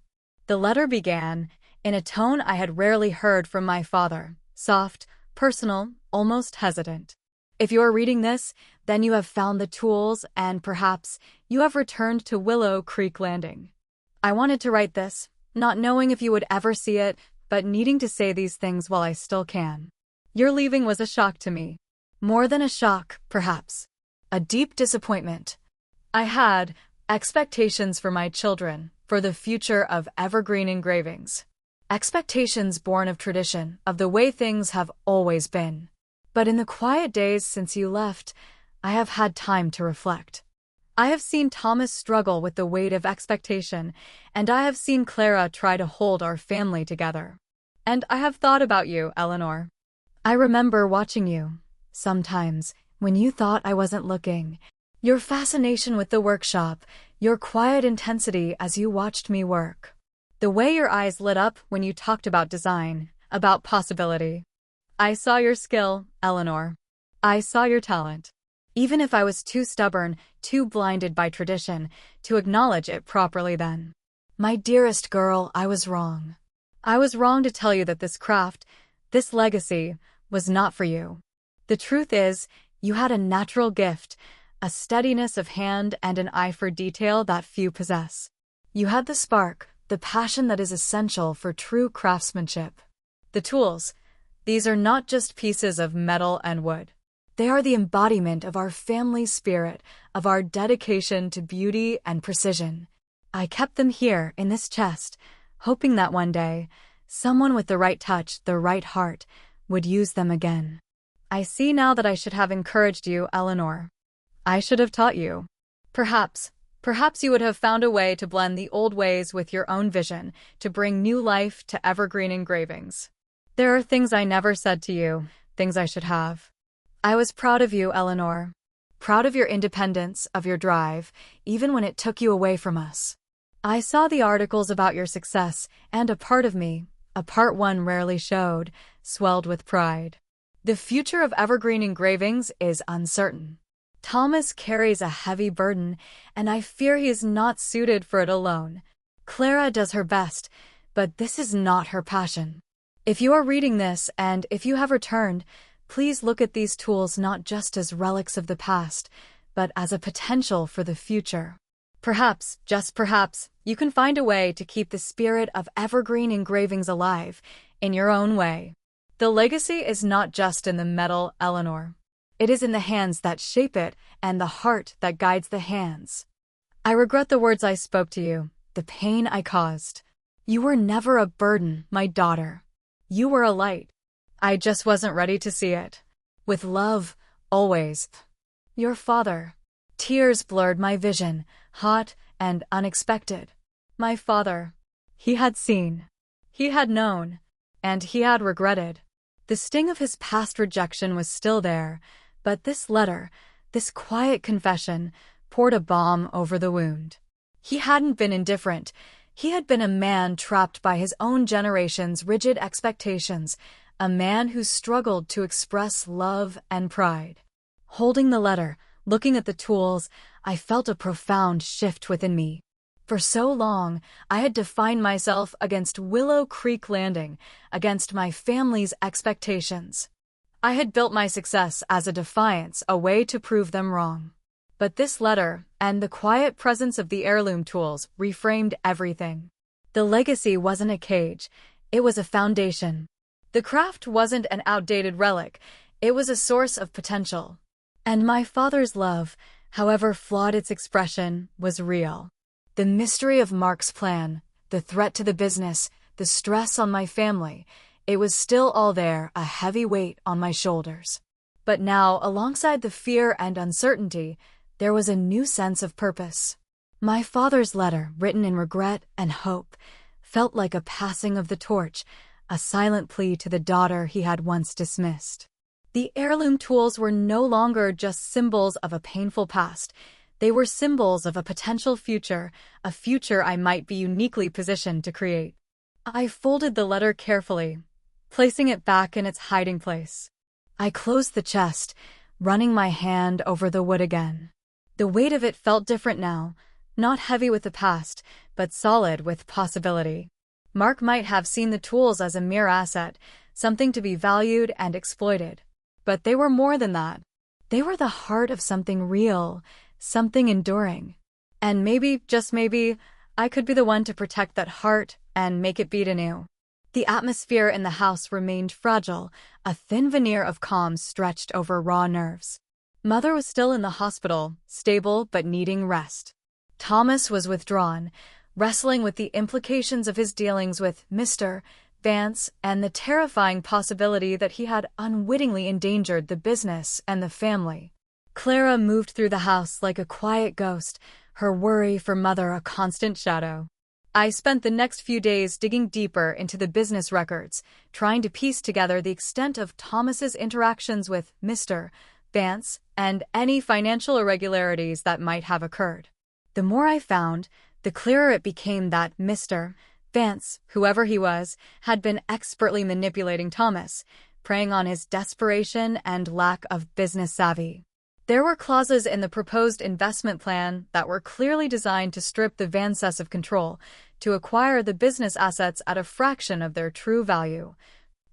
The letter began, in a tone I had rarely heard from my father, soft, personal, almost hesitant. "If you are reading this, then you have found the tools and perhaps you have returned to Willow Creek Landing. I wanted to write this, not knowing if you would ever see it, but needing to say these things while I still can. Your leaving was a shock to me. More than a shock, perhaps. A deep disappointment. I had expectations for my children, for the future of evergreen engravings. Expectations born of tradition, of the way things have always been. But in the quiet days since you left, I have had time to reflect. I have seen Thomas struggle with the weight of expectation, and I have seen Clara try to hold our family together. And I have thought about you, Eleanor. I remember watching you, sometimes, when you thought I wasn't looking. Your fascination with the workshop, your quiet intensity as you watched me work. The way your eyes lit up when you talked about design, about possibility. I saw your skill, Eleanor. I saw your talent. Even if I was too stubborn, too blinded by tradition, to acknowledge it properly then. My dearest girl, I was wrong. I was wrong to tell you that this craft, this legacy, was not for you. The truth is, you had a natural gift, a steadiness of hand and an eye for detail that few possess. You had the spark, the passion that is essential for true craftsmanship. The tools, these are not just pieces of metal and wood. They are the embodiment of our family spirit, of our dedication to beauty and precision. I kept them here in this chest, hoping that one day, someone with the right touch, the right heart, would use them again. I see now that I should have encouraged you, Eleanor. I should have taught you. Perhaps you would have found a way to blend the old ways with your own vision, to bring new life to evergreen engravings. There are things I never said to you, things I should have. I was proud of you, Eleanor. Proud of your independence, of your drive, even when it took you away from us. I saw the articles about your success, and a part of me, a part one rarely showed, swelled with pride. The future of evergreen engravings is uncertain. Thomas carries a heavy burden, and I fear he is not suited for it alone. Clara does her best, but this is not her passion. If you are reading this, and if you have returned, please look at these tools not just as relics of the past, but as a potential for the future. Perhaps, just perhaps, you can find a way to keep the spirit of evergreen engravings alive, in your own way. The legacy is not just in the metal, Eleanor. It is in the hands that shape it, and the heart that guides the hands. I regret the words I spoke to you, the pain I caused. You were never a burden, my daughter. You were a light. I just wasn't ready to see it. With love, always. Your father. Tears blurred my vision, hot and unexpected. My father. He had seen. He had known. And he had regretted. The sting of his past rejection was still there, but this letter, this quiet confession, poured a balm over the wound. He hadn't been indifferent. He had been a man trapped by his own generation's rigid expectations, a man who struggled to express love and pride. Holding the letter, looking at the tools, I felt a profound shift within me. For so long, I had defined myself against Willow Creek Landing, against my family's expectations. I had built my success as a defiance, a way to prove them wrong. But this letter, and the quiet presence of the heirloom tools, reframed everything. The legacy wasn't a cage, it was a foundation. The craft wasn't an outdated relic, it was a source of potential. And my father's love, however flawed its expression, was real. The mystery of Mark's plan, the threat to the business, the stress on my family, it was still all there, a heavy weight on my shoulders. But now, alongside the fear and uncertainty, there was a new sense of purpose. My father's letter, written in regret and hope, felt like a passing of the torch, a silent plea to the daughter he had once dismissed. The heirloom tools were no longer just symbols of a painful past. They were symbols of a potential future, a future I might be uniquely positioned to create. I folded the letter carefully, placing it back in its hiding place. I closed the chest, running my hand over the wood again. The weight of it felt different now, not heavy with the past, but solid with possibility. Mark might have seen the tools as a mere asset, something to be valued and exploited. But they were more than that. They were the heart of something real, something enduring. And maybe, just maybe, I could be the one to protect that heart and make it beat anew. The atmosphere in the house remained fragile, a thin veneer of calm stretched over raw nerves. Mother was still in the hospital, stable but needing rest. Thomas was withdrawn, wrestling with the implications of his dealings with Mr. Vance and the terrifying possibility that he had unwittingly endangered the business and the family. Clara moved through the house like a quiet ghost, her worry for Mother a constant shadow. I spent the next few days digging deeper into the business records, trying to piece together the extent of Thomas's interactions with Mr. Vance and any financial irregularities that might have occurred. The more I found, the clearer it became that Mr. Vance, whoever he was, had been expertly manipulating Thomas, preying on his desperation and lack of business savvy. There were clauses in the proposed investment plan that were clearly designed to strip the Vances of control, to acquire the business assets at a fraction of their true value,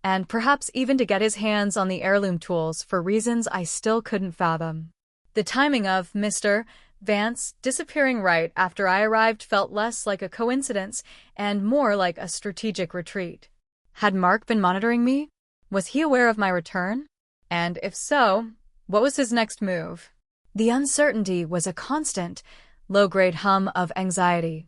and perhaps even to get his hands on the heirloom tools for reasons I still couldn't fathom. The timing of Mr. Vance disappearing right after I arrived felt less like a coincidence and more like a strategic retreat. Had Mark been monitoring me? Was he aware of my return? And if so, what was his next move? The uncertainty was a constant, low-grade hum of anxiety.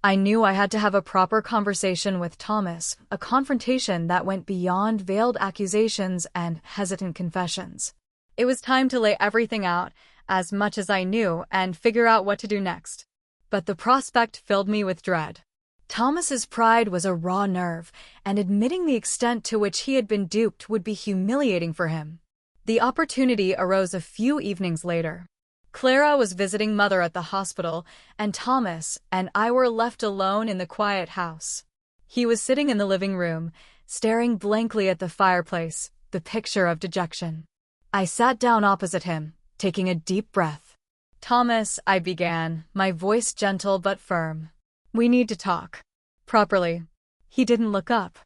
I knew I had to have a proper conversation with Thomas, a confrontation that went beyond veiled accusations and hesitant confessions. It was time to lay everything out, as much as I knew, and figure out what to do next. But the prospect filled me with dread. Thomas's pride was a raw nerve, and admitting the extent to which he had been duped would be humiliating for him. The opportunity arose a few evenings later. Clara was visiting Mother at the hospital, and Thomas and I were left alone in the quiet house. He was sitting in the living room, staring blankly at the fireplace, the picture of dejection. I sat down opposite him, taking a deep breath. "Thomas," I began, my voice gentle but firm. "We need to talk. Properly." He didn't look up.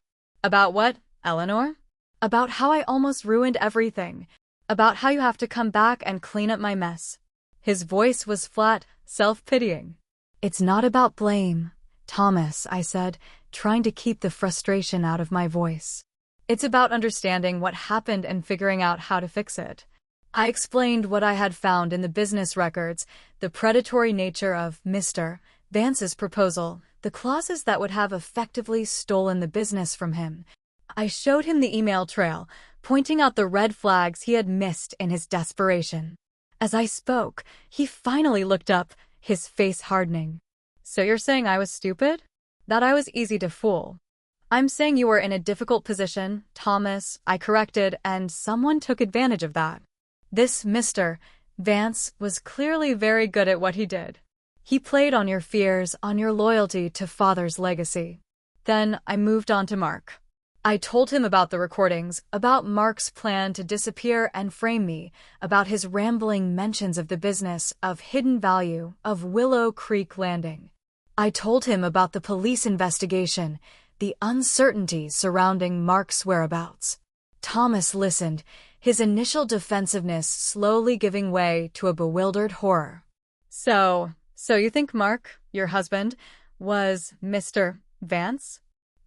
"About what, Eleanor?" "About how I almost ruined everything. About how you have to come back and clean up my mess." His voice was flat, self-pitying. "It's not about blame, Thomas," I said, trying to keep the frustration out of my voice. "It's about understanding what happened and figuring out how to fix it." I explained what I had found in the business records, the predatory nature of Mr. Vance's proposal, the clauses that would have effectively stolen the business from him. I showed him the email trail, pointing out the red flags he had missed in his desperation. As I spoke, he finally looked up, his face hardening. "So you're saying I was stupid? That I was easy to fool?" "I'm saying you were in a difficult position, Thomas," I corrected, "and someone took advantage of that. This Mr. Vance was clearly very good at what he did. He played on your fears, on your loyalty to Father's legacy." Then I moved on to Mark. I told him about the recordings, about Mark's plan to disappear and frame me, about his rambling mentions of the business, of hidden value, of Willow Creek Landing. I told him about the police investigation, the uncertainty surrounding Mark's whereabouts. Thomas listened, his initial defensiveness slowly giving way to a bewildered horror. So you think Mark, your husband, was Mr. Vance?"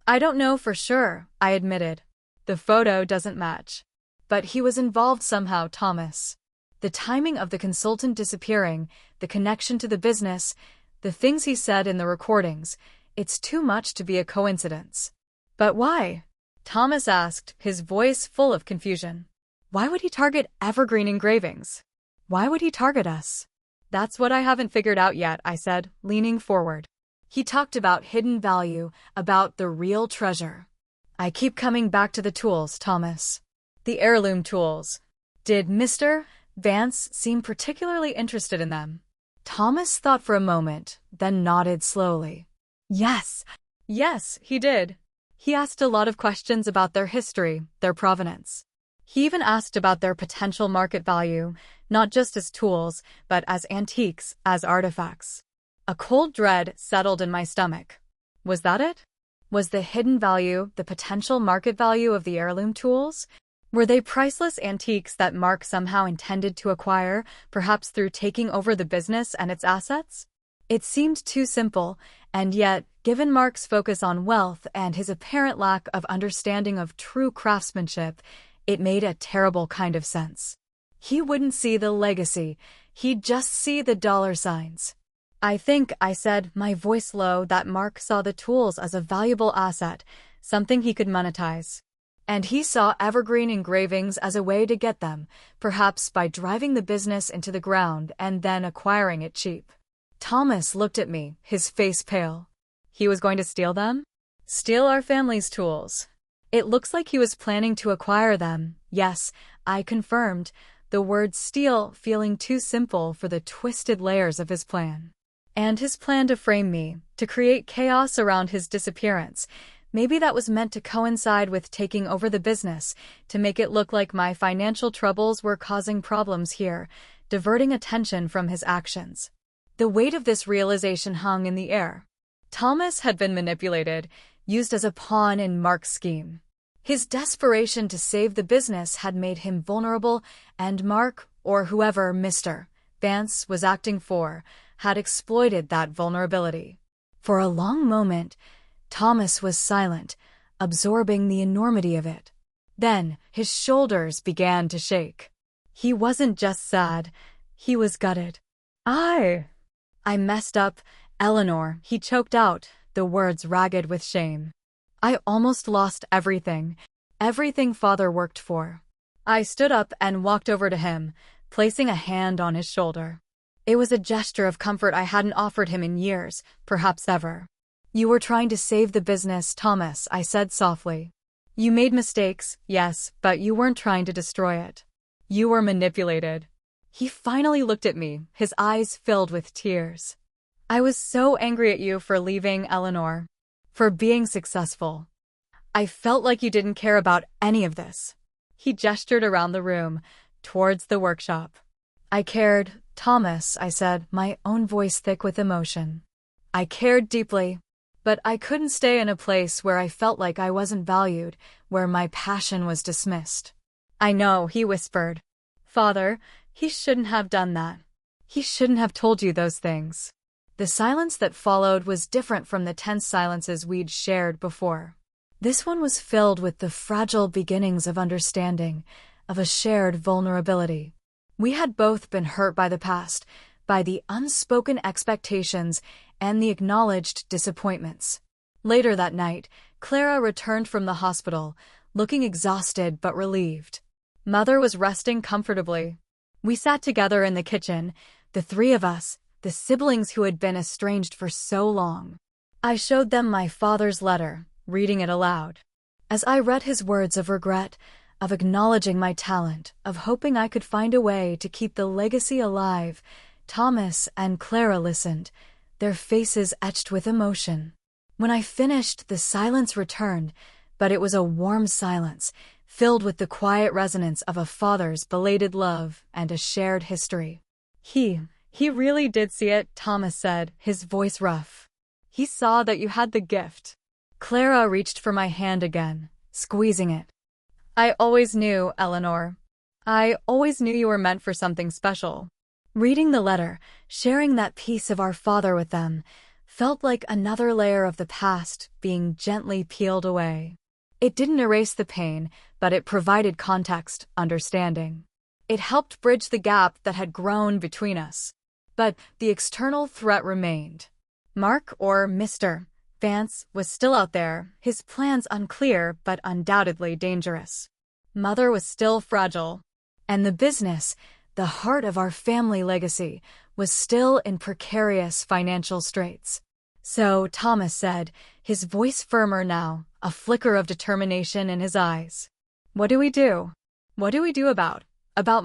"I don't know for sure," I admitted. "The photo doesn't match. But he was involved somehow, Thomas. The timing of the consultant disappearing, the connection to the business, the things he said in the recordings, it's too much to be a coincidence." "But why?" Thomas asked, his voice full of confusion. "Why would he target evergreen engravings? Why would he target us?" "That's what I haven't figured out yet," I said, leaning forward. He talked about hidden value, about the real treasure. "I keep coming back to the tools, Thomas. The heirloom tools. Did Mr. Vance seem particularly interested in them?" Thomas thought for a moment, then nodded slowly. Yes, he did. He asked a lot of questions about their history, their provenance. He even asked about their potential market value, not just as tools, but as antiques, as artifacts. A cold dread settled in my stomach. Was that it? Was the hidden value, the potential market value of the heirloom tools? Were they priceless antiques that Mark somehow intended to acquire, perhaps through taking over the business and its assets? It seemed too simple, and yet, given Mark's focus on wealth and his apparent lack of understanding of true craftsmanship, it made a terrible kind of sense. He wouldn't see the legacy, he'd just see the dollar signs. "I think," I said, my voice low, "that Mark saw the tools as a valuable asset, something he could monetize. And he saw evergreen engravings as a way to get them, perhaps by driving the business into the ground and then acquiring it cheap." Thomas looked at me, his face pale. "He was going to steal them?" "Steal our family's tools." "It looks like he was planning to acquire them." "Yes," I confirmed, the word steal feeling too simple for the twisted layers of his plan. And his plan to frame me, to create chaos around his disappearance. Maybe that was meant to coincide with taking over the business, to make it look like my financial troubles were causing problems here, diverting attention from his actions. The weight of this realization hung in the air. Thomas had been manipulated, used as a pawn in Mark's scheme. His desperation to save the business had made him vulnerable, and Mark, or whoever Mr. Vance was acting for, had exploited that vulnerability. For a long moment, Thomas was silent, absorbing the enormity of it. Then his shoulders began to shake. He wasn't just sad, he was gutted. I messed up, Eleanor, he choked out, the words ragged with shame. I almost lost everything. Everything father worked for. I stood up and walked over to him, placing a hand on his shoulder. It was a gesture of comfort I hadn't offered him in years, perhaps ever. You were trying to save the business, Thomas, I said softly. You made mistakes, yes, but you weren't trying to destroy it. You were manipulated. He finally looked at me, his eyes filled with tears. I was so angry at you for leaving, Eleanor. For being successful. I felt like you didn't care about any of this. He gestured around the room, towards the workshop. I cared, Thomas, I said, my own voice thick with emotion. I cared deeply, but I couldn't stay in a place where I felt like I wasn't valued, where my passion was dismissed. I know, he whispered. Father, he shouldn't have done that. He shouldn't have told you those things. The silence that followed was different from the tense silences we'd shared before. This one was filled with the fragile beginnings of understanding, of a shared vulnerability. We had both been hurt by the past, by the unspoken expectations and the acknowledged disappointments. Later that night, Clara returned from the hospital, looking exhausted but relieved. Mother was resting comfortably. We sat together in the kitchen, the three of us, the siblings who had been estranged for so long. I showed them my father's letter, reading it aloud. As I read his words of regret, of acknowledging my talent, of hoping I could find a way to keep the legacy alive, Thomas and Clara listened, their faces etched with emotion. When I finished, the silence returned, but it was a warm silence, filled with the quiet resonance of a father's belated love and a shared history. He really did see it, Thomas said, his voice rough. He saw that you had the gift. Clara reached for my hand again, squeezing it. I always knew, Eleanor. I always knew you were meant for something special. Reading the letter, sharing that piece of our father with them, felt like another layer of the past being gently peeled away. It didn't erase the pain, but it provided context, understanding. It helped bridge the gap that had grown between us. But the external threat remained. Mark, or Mr. Vance, was still out there, his plans unclear but undoubtedly dangerous. Mother was still fragile. And the business, the heart of our family legacy, was still in precarious financial straits. So, Thomas said, his voice firmer now, a flicker of determination in his eyes. What do we do? What do we do about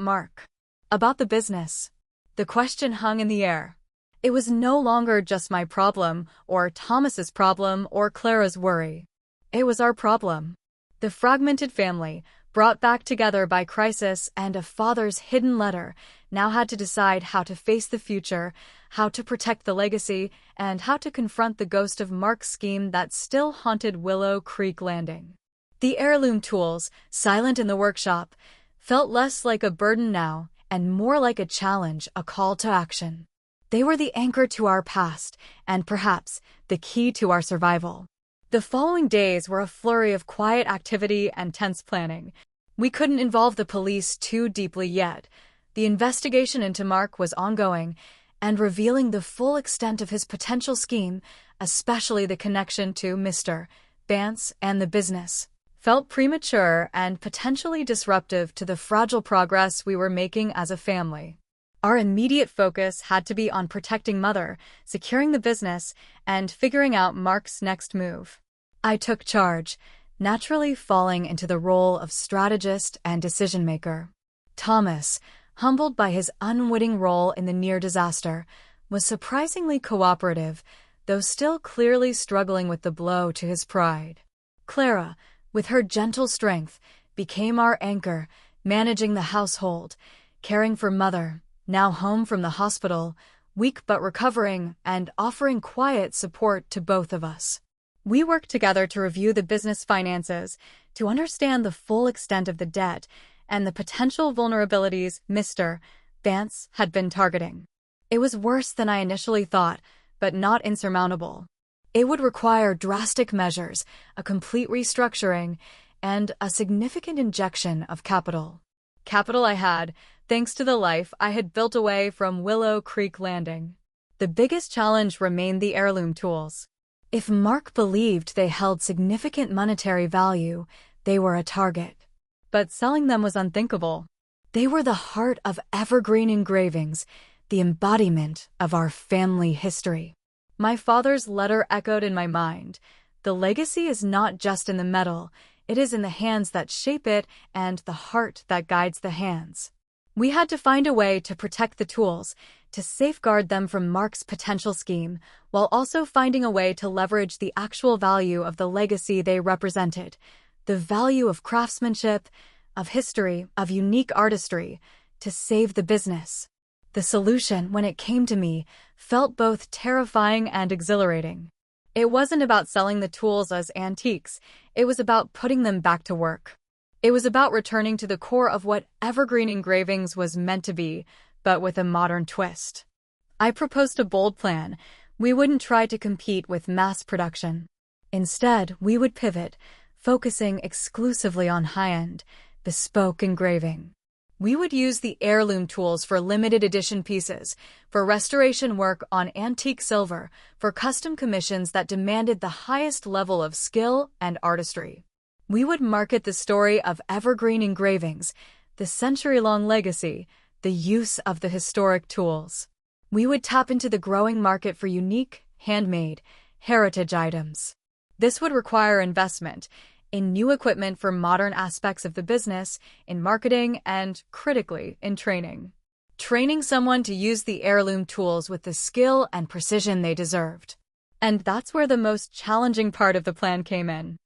Mark? About the business? The question hung in the air. It was no longer just my problem, or Thomas's problem, or Clara's worry. It was our problem. The fragmented family, brought back together by crisis and a father's hidden letter, now had to decide how to face the future, how to protect the legacy, and how to confront the ghost of Mark's scheme that still haunted Willow Creek Landing. The heirloom tools, silent in the workshop, felt less like a burden now, and more like a challenge, a call to action. They were the anchor to our past, and perhaps the key to our survival. The following days were a flurry of quiet activity and tense planning. We couldn't involve the police too deeply yet. The investigation into Mark was ongoing, and revealing the full extent of his potential scheme, especially the connection to Mr. Vance and the business, felt premature and potentially disruptive to the fragile progress we were making as a family. Our immediate focus had to be on protecting Mother, securing the business, and figuring out Mark's next move. I took charge, naturally falling into the role of strategist and decision-maker. Thomas, humbled by his unwitting role in the near disaster, was surprisingly cooperative, though still clearly struggling with the blow to his pride. Clara, with her gentle strength, became our anchor, managing the household, caring for Mother, now home from the hospital, weak but recovering, and offering quiet support to both of us. We worked together to review the business finances, to understand the full extent of the debt and the potential vulnerabilities Mr. Vance had been targeting. It was worse than I initially thought, but not insurmountable. It would require drastic measures, a complete restructuring, and a significant injection of capital. Capital I had, thanks to the life I had built away from Willow Creek Landing. The biggest challenge remained the heirloom tools. If Mark believed they held significant monetary value, they were a target. But selling them was unthinkable. They were the heart of evergreen engravings, the embodiment of our family history. My father's letter echoed in my mind. The legacy is not just in the metal, it is in the hands that shape it and the heart that guides the hands. We had to find a way to protect the tools, to safeguard them from Mark's potential scheme, while also finding a way to leverage the actual value of the legacy they represented, the value of craftsmanship, of history, of unique artistry, to save the business. The solution, when it came to me, felt both terrifying and exhilarating. It wasn't about selling the tools as antiques, it was about putting them back to work. It was about returning to the core of what evergreen engravings was meant to be, but with a modern twist. I proposed a bold plan. We wouldn't try to compete with mass production. Instead, we would pivot, focusing exclusively on high-end, bespoke engraving. We would use the heirloom tools for limited edition pieces, for restoration work on antique silver, for custom commissions that demanded the highest level of skill and artistry. We would market the story of evergreen engravings, the century-long legacy, the use of the historic tools. We would tap into the growing market for unique, handmade, heritage items. This would require investment in new equipment for modern aspects of the business, in marketing, and, critically, in training. Training someone to use the heirloom tools with the skill and precision they deserved. And that's where the most challenging part of the plan came in.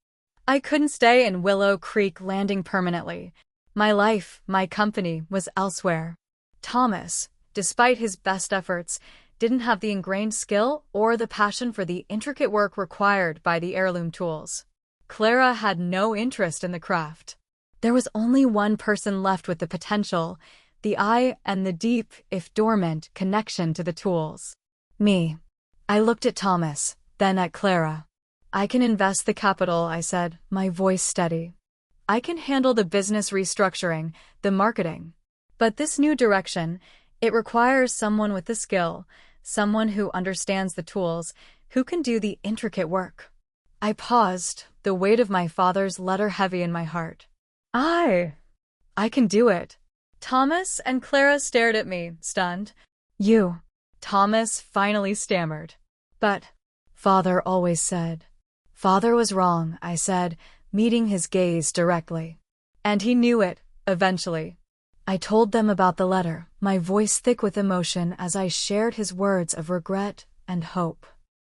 I couldn't stay in Willow Creek Landing permanently. My life, my company, was elsewhere. Thomas, despite his best efforts, didn't have the ingrained skill or the passion for the intricate work required by the heirloom tools. Clara had no interest in the craft. There was only one person left with the potential, the eye and the deep, if dormant, connection to the tools. Me. I looked at Thomas, then at Clara. I can invest the capital, I said, my voice steady. I can handle the business restructuring, the marketing. But this new direction, it requires someone with the skill, someone who understands the tools, who can do the intricate work. I paused, the weight of my father's letter heavy in my heart. I can do it. Thomas and Clara stared at me, stunned. You. Thomas finally stammered. But, Father always said. Father was wrong, I said, meeting his gaze directly. And he knew it, eventually. I told them about the letter, my voice thick with emotion as I shared his words of regret and hope.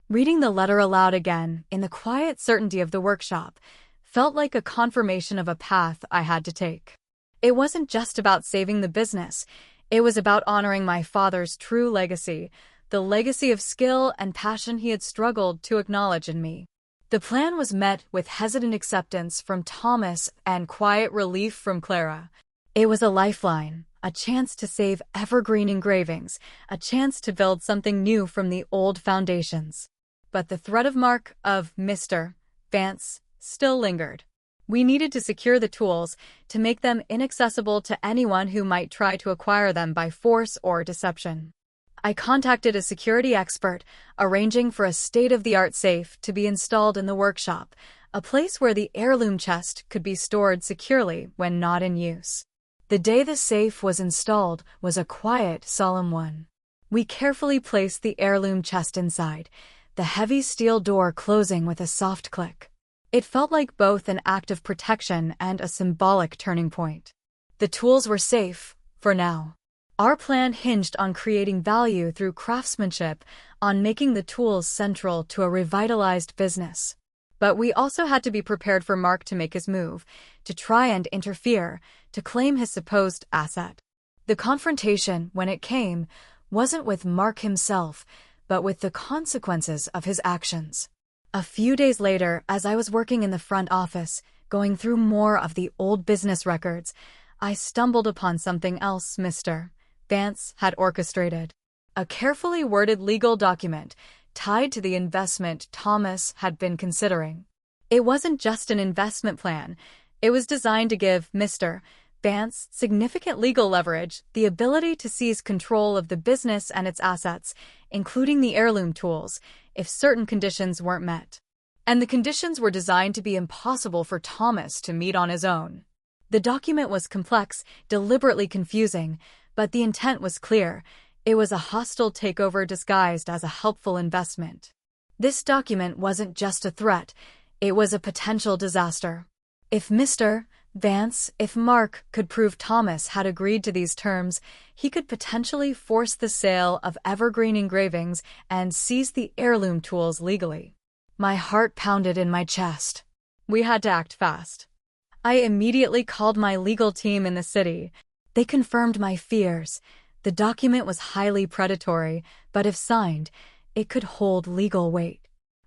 Reading the letter aloud again, in the quiet certainty of the workshop, felt like a confirmation of a path I had to take. It wasn't just about saving the business, it was about honoring my father's true legacy, the legacy of skill and passion he had struggled to acknowledge in me. The plan was met with hesitant acceptance from Thomas and quiet relief from Clara. It was a lifeline, a chance to save evergreen engravings, a chance to build something new from the old foundations. But the threat of Mark, of Mr. Vance, still lingered. We needed to secure the tools, to make them inaccessible to anyone who might try to acquire them by force or deception. I contacted a security expert, arranging for a state-of-the-art safe to be installed in the workshop, a place where the heirloom chest could be stored securely when not in use. The day the safe was installed was a quiet, solemn one. We carefully placed the heirloom chest inside, the heavy steel door closing with a soft click. It felt like both an act of protection and a symbolic turning point. The tools were safe, for now. Our plan hinged on creating value through craftsmanship, on making the tools central to a revitalized business. But we also had to be prepared for Mark to make his move, to try and interfere, to claim his supposed asset. The confrontation, when it came, wasn't with Mark himself, but with the consequences of his actions. A few days later, as I was working in the front office, going through more of the old business records, I stumbled upon something else Mr. Vance had orchestrated. A carefully worded legal document tied to the investment Thomas had been considering. It wasn't just an investment plan. It was designed to give Mr. Vance, significant legal leverage, the ability to seize control of the business and its assets, including the heirloom tools, if certain conditions weren't met. And the conditions were designed to be impossible for Thomas to meet on his own. The document was complex, deliberately confusing, but the intent was clear. It was a hostile takeover disguised as a helpful investment. This document wasn't just a threat, it was a potential disaster. If Mr. Vance, if Mark could prove Thomas had agreed to these terms, he could potentially force the sale of Evergreen Engravings and seize the heirloom tools legally. My heart pounded in my chest. We had to act fast. I immediately called my legal team in the city. They confirmed my fears. The document was highly predatory, but if signed, it could hold legal weight.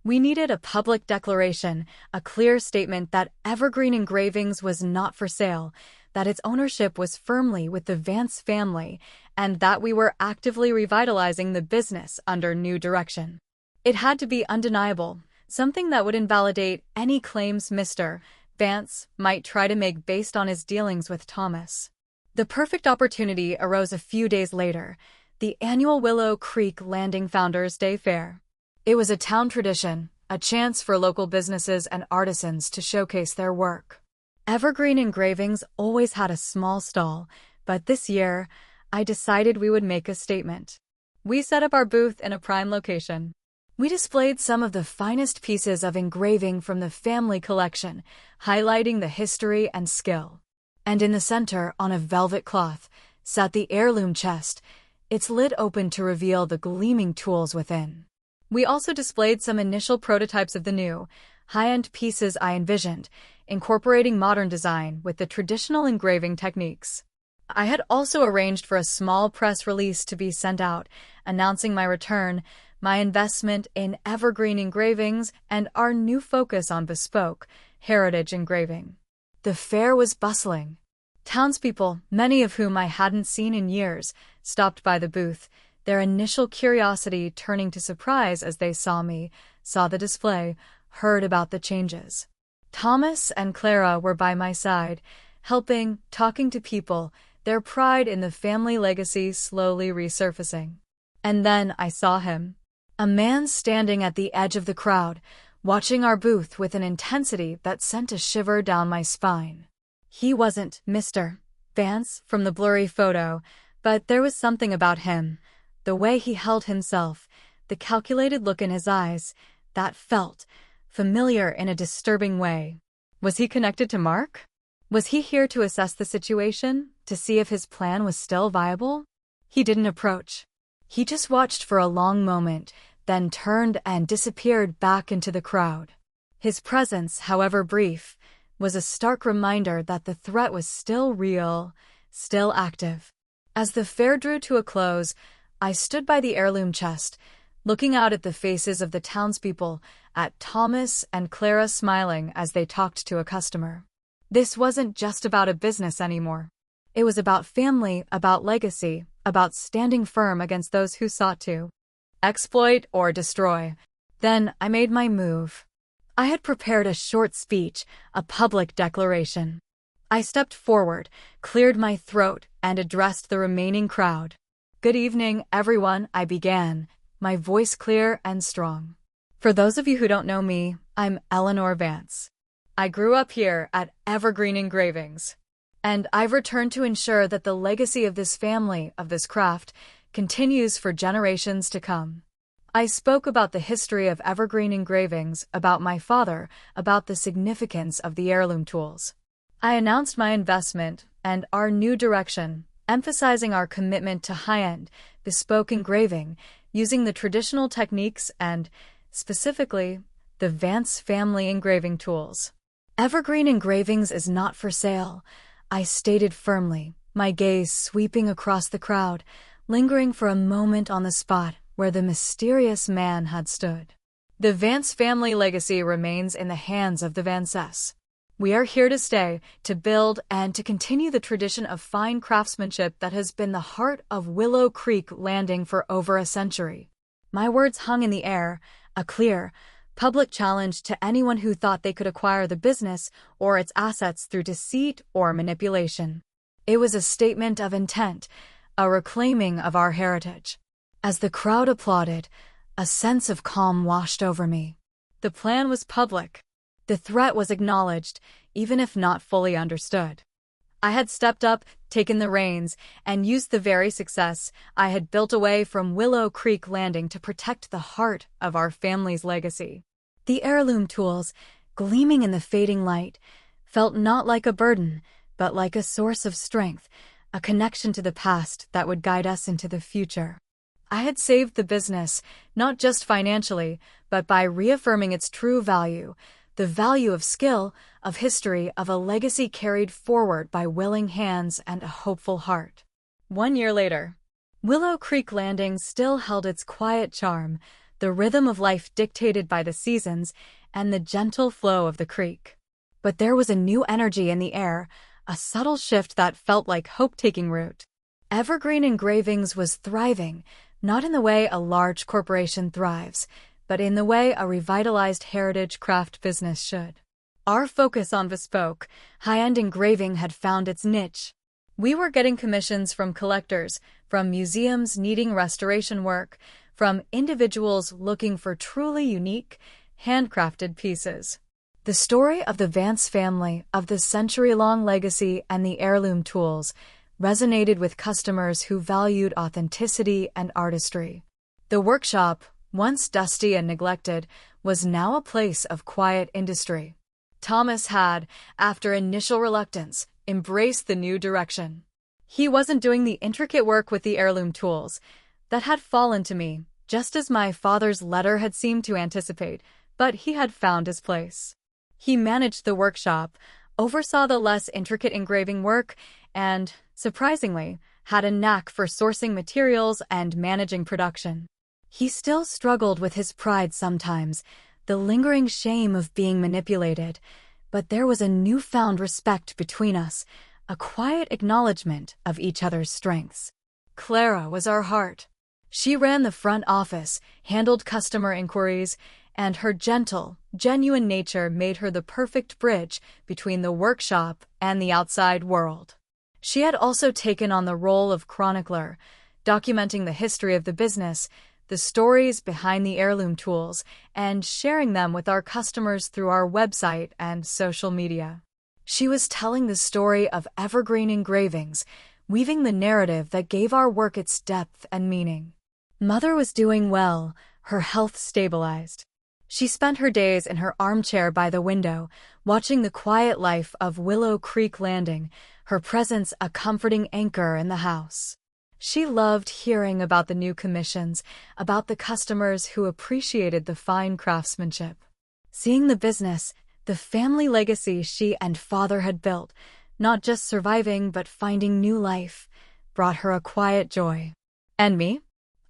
We needed a public declaration, a clear statement that Evergreen Engravings was not for sale, that its ownership was firmly with the Vance family, and that we were actively revitalizing the business under new direction. It had to be undeniable, something that would invalidate any claims Mr. Vance might try to make based on his dealings with Thomas. The perfect opportunity arose a few days later, the annual Willow Creek Landing Founders' Day Fair. It was a town tradition, a chance for local businesses and artisans to showcase their work. Evergreen Engravings always had a small stall, but this year, I decided we would make a statement. We set up our booth in a prime location. We displayed some of the finest pieces of engraving from the family collection, highlighting the history and skill. And in the center, on a velvet cloth, sat the heirloom chest, its lid open to reveal the gleaming tools within. We also displayed some initial prototypes of the new, high-end pieces I envisioned, incorporating modern design with the traditional engraving techniques. I had also arranged for a small press release to be sent out, announcing my return, my investment in Evergreen Engravings, and our new focus on bespoke, heritage engraving. The fair was bustling. Townspeople, many of whom I hadn't seen in years, stopped by the booth, their initial curiosity turning to surprise as they saw me, saw the display, heard about the changes. Thomas and Clara were by my side, helping, talking to people, their pride in the family legacy slowly resurfacing. And then I saw him. A man standing at the edge of the crowd, watching our booth with an intensity that sent a shiver down my spine. He wasn't Mr. Vance from the blurry photo, but there was something about him. The way he held himself, the calculated look in his eyes, that felt familiar in a disturbing way. Was he connected to Mark? Was he here to assess the situation, to see if his plan was still viable? He didn't approach. He just watched for a long moment, then turned and disappeared back into the crowd. His presence, however brief, was a stark reminder that the threat was still real, still active. As the fair drew to a close, I stood by the heirloom chest, looking out at the faces of the townspeople, at Thomas and Clara smiling as they talked to a customer. This wasn't just about a business anymore. It was about family, about legacy, about standing firm against those who sought to exploit or destroy. Then I made my move. I had prepared a short speech, a public declaration. I stepped forward, cleared my throat, and addressed the remaining crowd. "Good evening, everyone," I began, my voice clear and strong. "For those of you who don't know me, I'm Eleanor Vance. I grew up here at Evergreen Engravings, and I've returned to ensure that the legacy of this family, of this craft, continues for generations to come." I spoke about the history of Evergreen Engravings, about my father, about the significance of the heirloom tools. I announced my investment and our new direction, emphasizing our commitment to high-end, bespoke engraving, using the traditional techniques and, specifically, the Vance family engraving tools. Evergreen Engravings is not for sale, I stated firmly, my gaze sweeping across the crowd, lingering for a moment on the spot where the mysterious man had stood. The Vance family legacy remains in the hands of the Vances. We are here to stay, to build, and to continue the tradition of fine craftsmanship that has been the heart of Willow Creek Landing for over a century. My words hung in the air, a clear, public challenge to anyone who thought they could acquire the business or its assets through deceit or manipulation. It was a statement of intent, a reclaiming of our heritage. As the crowd applauded, a sense of calm washed over me. The plan was public. The threat was acknowledged, even if not fully understood. I had stepped up, taken the reins, and used the very success I had built away from Willow Creek Landing to protect the heart of our family's legacy. The heirloom tools, gleaming in the fading light, felt not like a burden, but like a source of strength, a connection to the past that would guide us into the future. I had saved the business, not just financially, but by reaffirming its true value, the value of skill, of history, of a legacy carried forward by willing hands and a hopeful heart. 1 year later, Willow Creek Landing still held its quiet charm, the rhythm of life dictated by the seasons and the gentle flow of the creek. But there was a new energy in the air, a subtle shift that felt like hope taking root. Evergreen Engravings was thriving, not in the way a large corporation thrives, but in the way a revitalized heritage craft business should. Our focus on bespoke, high-end engraving had found its niche. We were getting commissions from collectors, from museums needing restoration work, from individuals looking for truly unique, handcrafted pieces. The story of the Vance family, of the century-long legacy and the heirloom tools, resonated with customers who valued authenticity and artistry. The workshop, once dusty and neglected, was now a place of quiet industry. Thomas had, after initial reluctance, embraced the new direction. He wasn't doing the intricate work with the heirloom tools. That had fallen to me, just as my father's letter had seemed to anticipate, but he had found his place. He managed the workshop, oversaw the less intricate engraving work, and, surprisingly, had a knack for sourcing materials and managing production. He still struggled with his pride sometimes, the lingering shame of being manipulated, but there was a newfound respect between us, a quiet acknowledgement of each other's strengths. Clara was our heart. She ran the front office, handled customer inquiries, and her gentle, genuine nature made her the perfect bridge between the workshop and the outside world. She had also taken on the role of chronicler, documenting the history of the business, the stories behind the heirloom tools, and sharing them with our customers through our website and social media. She was telling the story of Evergreen Engravings, weaving the narrative that gave our work its depth and meaning. Mother was doing well, her health stabilized. She spent her days in her armchair by the window, watching the quiet life of Willow Creek Landing, her presence a comforting anchor in the house. She loved hearing about the new commissions, about the customers who appreciated the fine craftsmanship. Seeing the business, the family legacy she and father had built, not just surviving but finding new life, brought her a quiet joy. And me?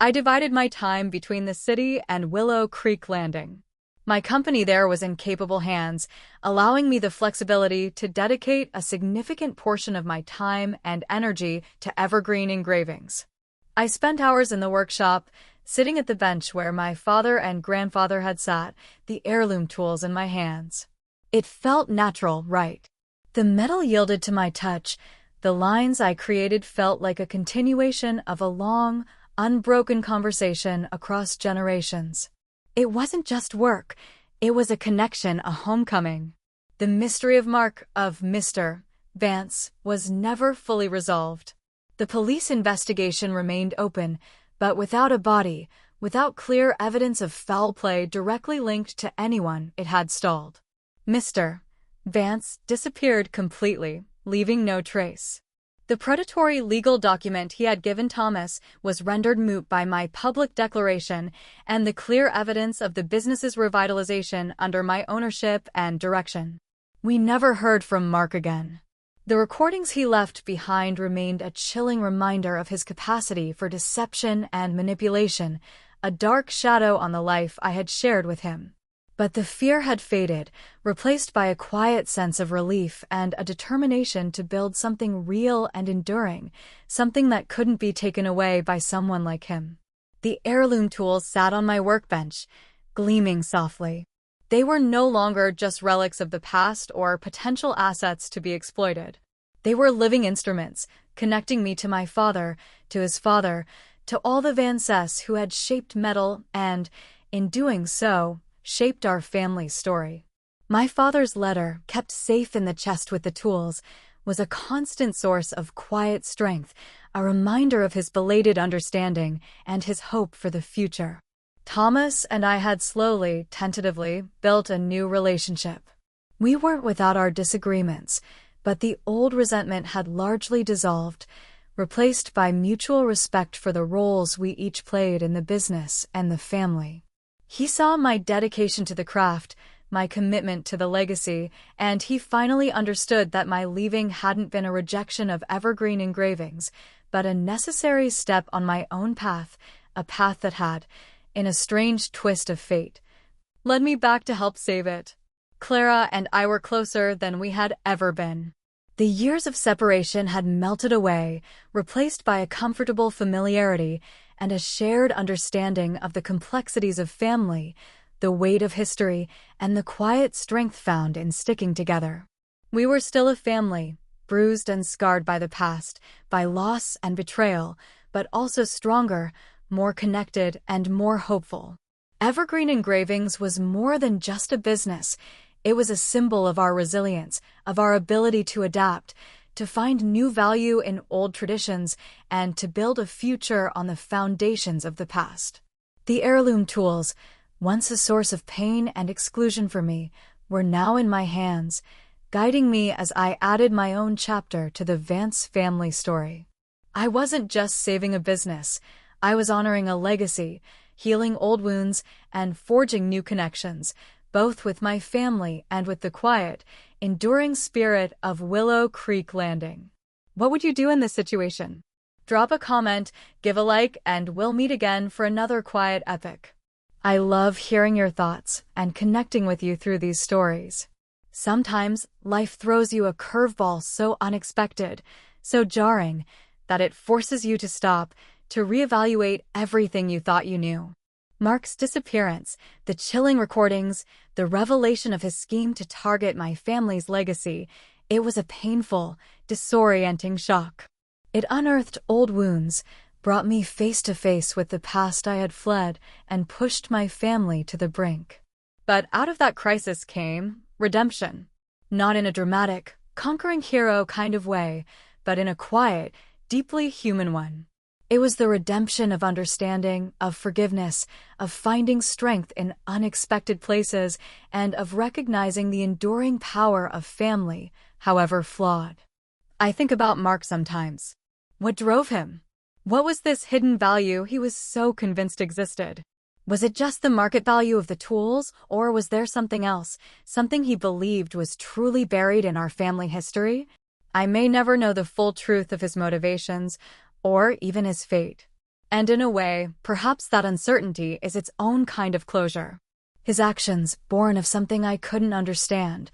I divided my time between the city and Willow Creek Landing. My company there was in capable hands, allowing me the flexibility to dedicate a significant portion of my time and energy to Evergreen Engravings. I spent hours in the workshop, sitting at the bench where my father and grandfather had sat, the heirloom tools in my hands. It felt natural, right? The metal yielded to my touch. The lines I created felt like a continuation of a long, unbroken conversation across generations. It wasn't just work, it was a connection, a homecoming. The mystery of Mr. Vance was never fully resolved. The police investigation remained open, but without a body, without clear evidence of foul play directly linked to anyone it had stalled. Mr. Vance disappeared completely, leaving no trace. The predatory legal document he had given Thomas was rendered moot by my public declaration and the clear evidence of the business's revitalization under my ownership and direction. We never heard from Mark again. The recordings he left behind remained a chilling reminder of his capacity for deception and manipulation, a dark shadow on the life I had shared with him. But the fear had faded, replaced by a quiet sense of relief and a determination to build something real and enduring, something that couldn't be taken away by someone like him. The heirloom tools sat on my workbench, gleaming softly. They were no longer just relics of the past or potential assets to be exploited. They were living instruments, connecting me to my father, to his father, to all the Van Cess who had shaped metal and, in doing so, shaped our family's story. My father's letter, kept safe in the chest with the tools, was a constant source of quiet strength, a reminder of his belated understanding and his hope for the future. Thomas and I had slowly, tentatively, built a new relationship. We weren't without our disagreements, but the old resentment had largely dissolved, replaced by mutual respect for the roles we each played in the business and the family. He saw my dedication to the craft, my commitment to the legacy, and he finally understood that my leaving hadn't been a rejection of evergreen engravings, but a necessary step on my own path, a path that had, in a strange twist of fate, led me back to help save it. Clara and I were closer than we had ever been. The years of separation had melted away, replaced by a comfortable familiarity and a shared understanding of the complexities of family, the weight of history, and the quiet strength found in sticking together. We were still a family, bruised and scarred by the past, by loss and betrayal, but also stronger, more connected, and more hopeful. Evergreen Engravings was more than just a business. It was a symbol of our resilience, of our ability to adapt, to find new value in old traditions, and to build a future on the foundations of the past. The heirloom tools, once a source of pain and exclusion for me, were now in my hands, guiding me as I added my own chapter to the Vance family story. I wasn't just saving a business, I was honoring a legacy, healing old wounds, and forging new connections, both with my family and with the quiet, enduring spirit of Willow Creek Landing. What would you do in this situation? Drop a comment, give a like, and we'll meet again for another quiet epic. I love hearing your thoughts and connecting with you through these stories. Sometimes life throws you a curveball so unexpected, so jarring, that it forces you to stop, to reevaluate everything you thought you knew. Mark's disappearance, the chilling recordings, the revelation of his scheme to target my family's legacy, it was a painful, disorienting shock. It unearthed old wounds, brought me face to face with the past I had fled, and pushed my family to the brink. But out of that crisis came redemption. Not in a dramatic, conquering hero kind of way, but in a quiet, deeply human one. It was the redemption of understanding, of forgiveness, of finding strength in unexpected places, and of recognizing the enduring power of family, however flawed. I think about Mark sometimes. What drove him? What was this hidden value he was so convinced existed? Was it just the market value of the tools, or was there something else, something he believed was truly buried in our family history? I may never know the full truth of his motivations, or even his fate. And in a way, perhaps that uncertainty is its own kind of closure. His actions, born of something I couldn't understand,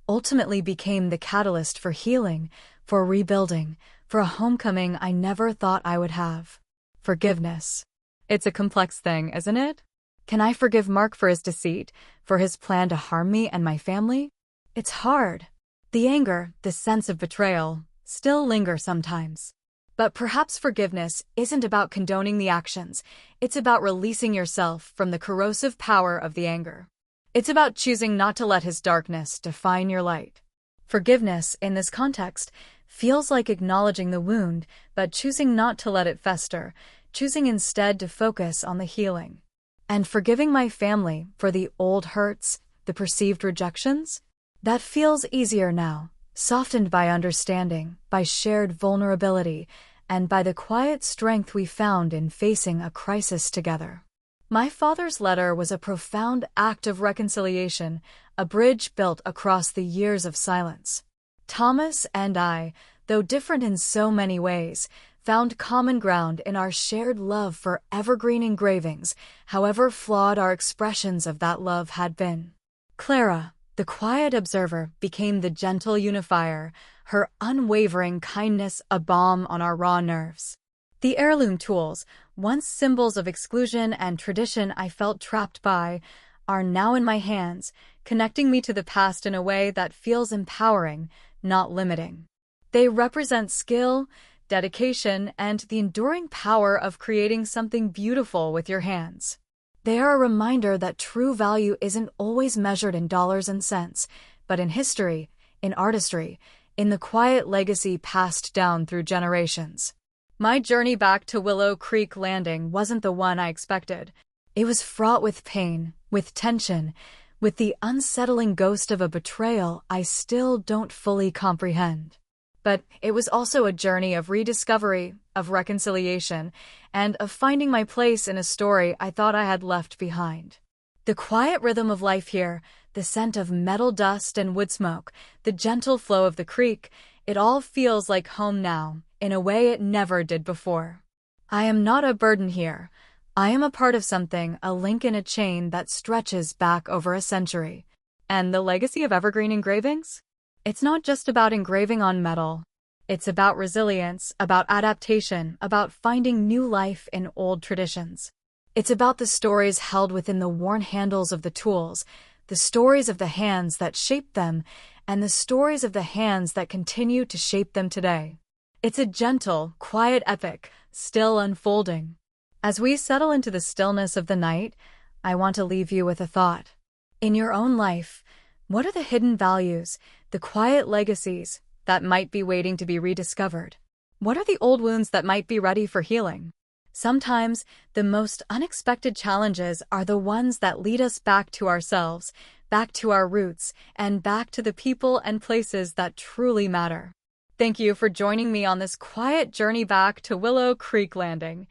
ultimately became the catalyst for healing, for rebuilding, for a homecoming I never thought I would have. Forgiveness. It's a complex thing, isn't it? Can I forgive Mark for his deceit, for his plan to harm me and my family? It's hard. The anger, the sense of betrayal, still linger sometimes. But perhaps forgiveness isn't about condoning the actions. It's about releasing yourself from the corrosive power of the anger. It's about choosing not to let his darkness define your light. Forgiveness, in this context, feels like acknowledging the wound, but choosing not to let it fester, choosing instead to focus on the healing. And forgiving my family for the old hurts, the perceived rejections? That feels easier now, softened by understanding, by shared vulnerability, and by the quiet strength we found in facing a crisis together. My father's letter was a profound act of reconciliation, a bridge built across the years of silence. Thomas and I, though different in so many ways, found common ground in our shared love for evergreen engravings, however flawed our expressions of that love had been. Clara, the quiet observer, became the gentle unifier, her unwavering kindness a balm on our raw nerves. The heirloom tools, once symbols of exclusion and tradition I felt trapped by, are now in my hands, connecting me to the past in a way that feels empowering, not limiting. They represent skill, dedication, and the enduring power of creating something beautiful with your hands. They are a reminder that true value isn't always measured in dollars and cents, but in history, in artistry, in the quiet legacy passed down through generations. My journey back to Willow Creek Landing wasn't the one I expected. It was fraught with pain, with tension, with the unsettling ghost of a betrayal I still don't fully comprehend. But it was also a journey of rediscovery, of reconciliation, and of finding my place in a story I thought I had left behind. The quiet rhythm of life here, the scent of metal dust and wood smoke, the gentle flow of the creek, it all feels like home now, in a way it never did before. I am not a burden here. I am a part of something, a link in a chain that stretches back over a century. And the legacy of evergreen engravings? It's not just about engraving on metal. It's about resilience, about adaptation, about finding new life in old traditions. It's about the stories held within the worn handles of the tools, the stories of the hands that shaped them, and the stories of the hands that continue to shape them today. It's a gentle, quiet epic, still unfolding. As we settle into the stillness of the night, I want to leave you with a thought. In your own life, what are the hidden values, the quiet legacies that might be waiting to be rediscovered? What are the old wounds that might be ready for healing? Sometimes, the most unexpected challenges are the ones that lead us back to ourselves, back to our roots, and back to the people and places that truly matter. Thank you for joining me on this quiet journey back to Willow Creek Landing.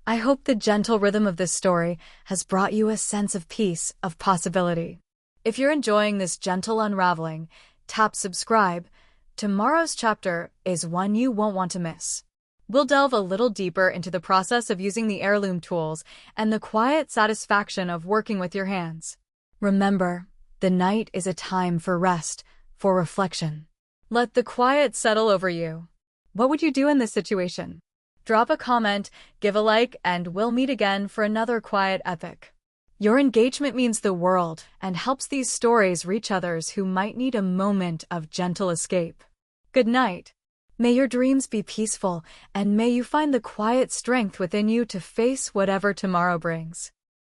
I hope the gentle rhythm of this story has brought you a sense of peace, of possibility. If you're enjoying this gentle unraveling, tap subscribe. Tomorrow's chapter is one you won't want to miss. We'll delve a little deeper into the process of using the heirloom tools and the quiet satisfaction of working with your hands. Remember, the night is a time for rest, for reflection. Let the quiet settle over you. What would you do in this situation? Drop a comment, give a like, and we'll meet again for another quiet epic. Your engagement means the world and helps these stories reach others who might need a moment of gentle escape. Good night. May your dreams be peaceful, and may you find the quiet strength within you to face whatever tomorrow brings.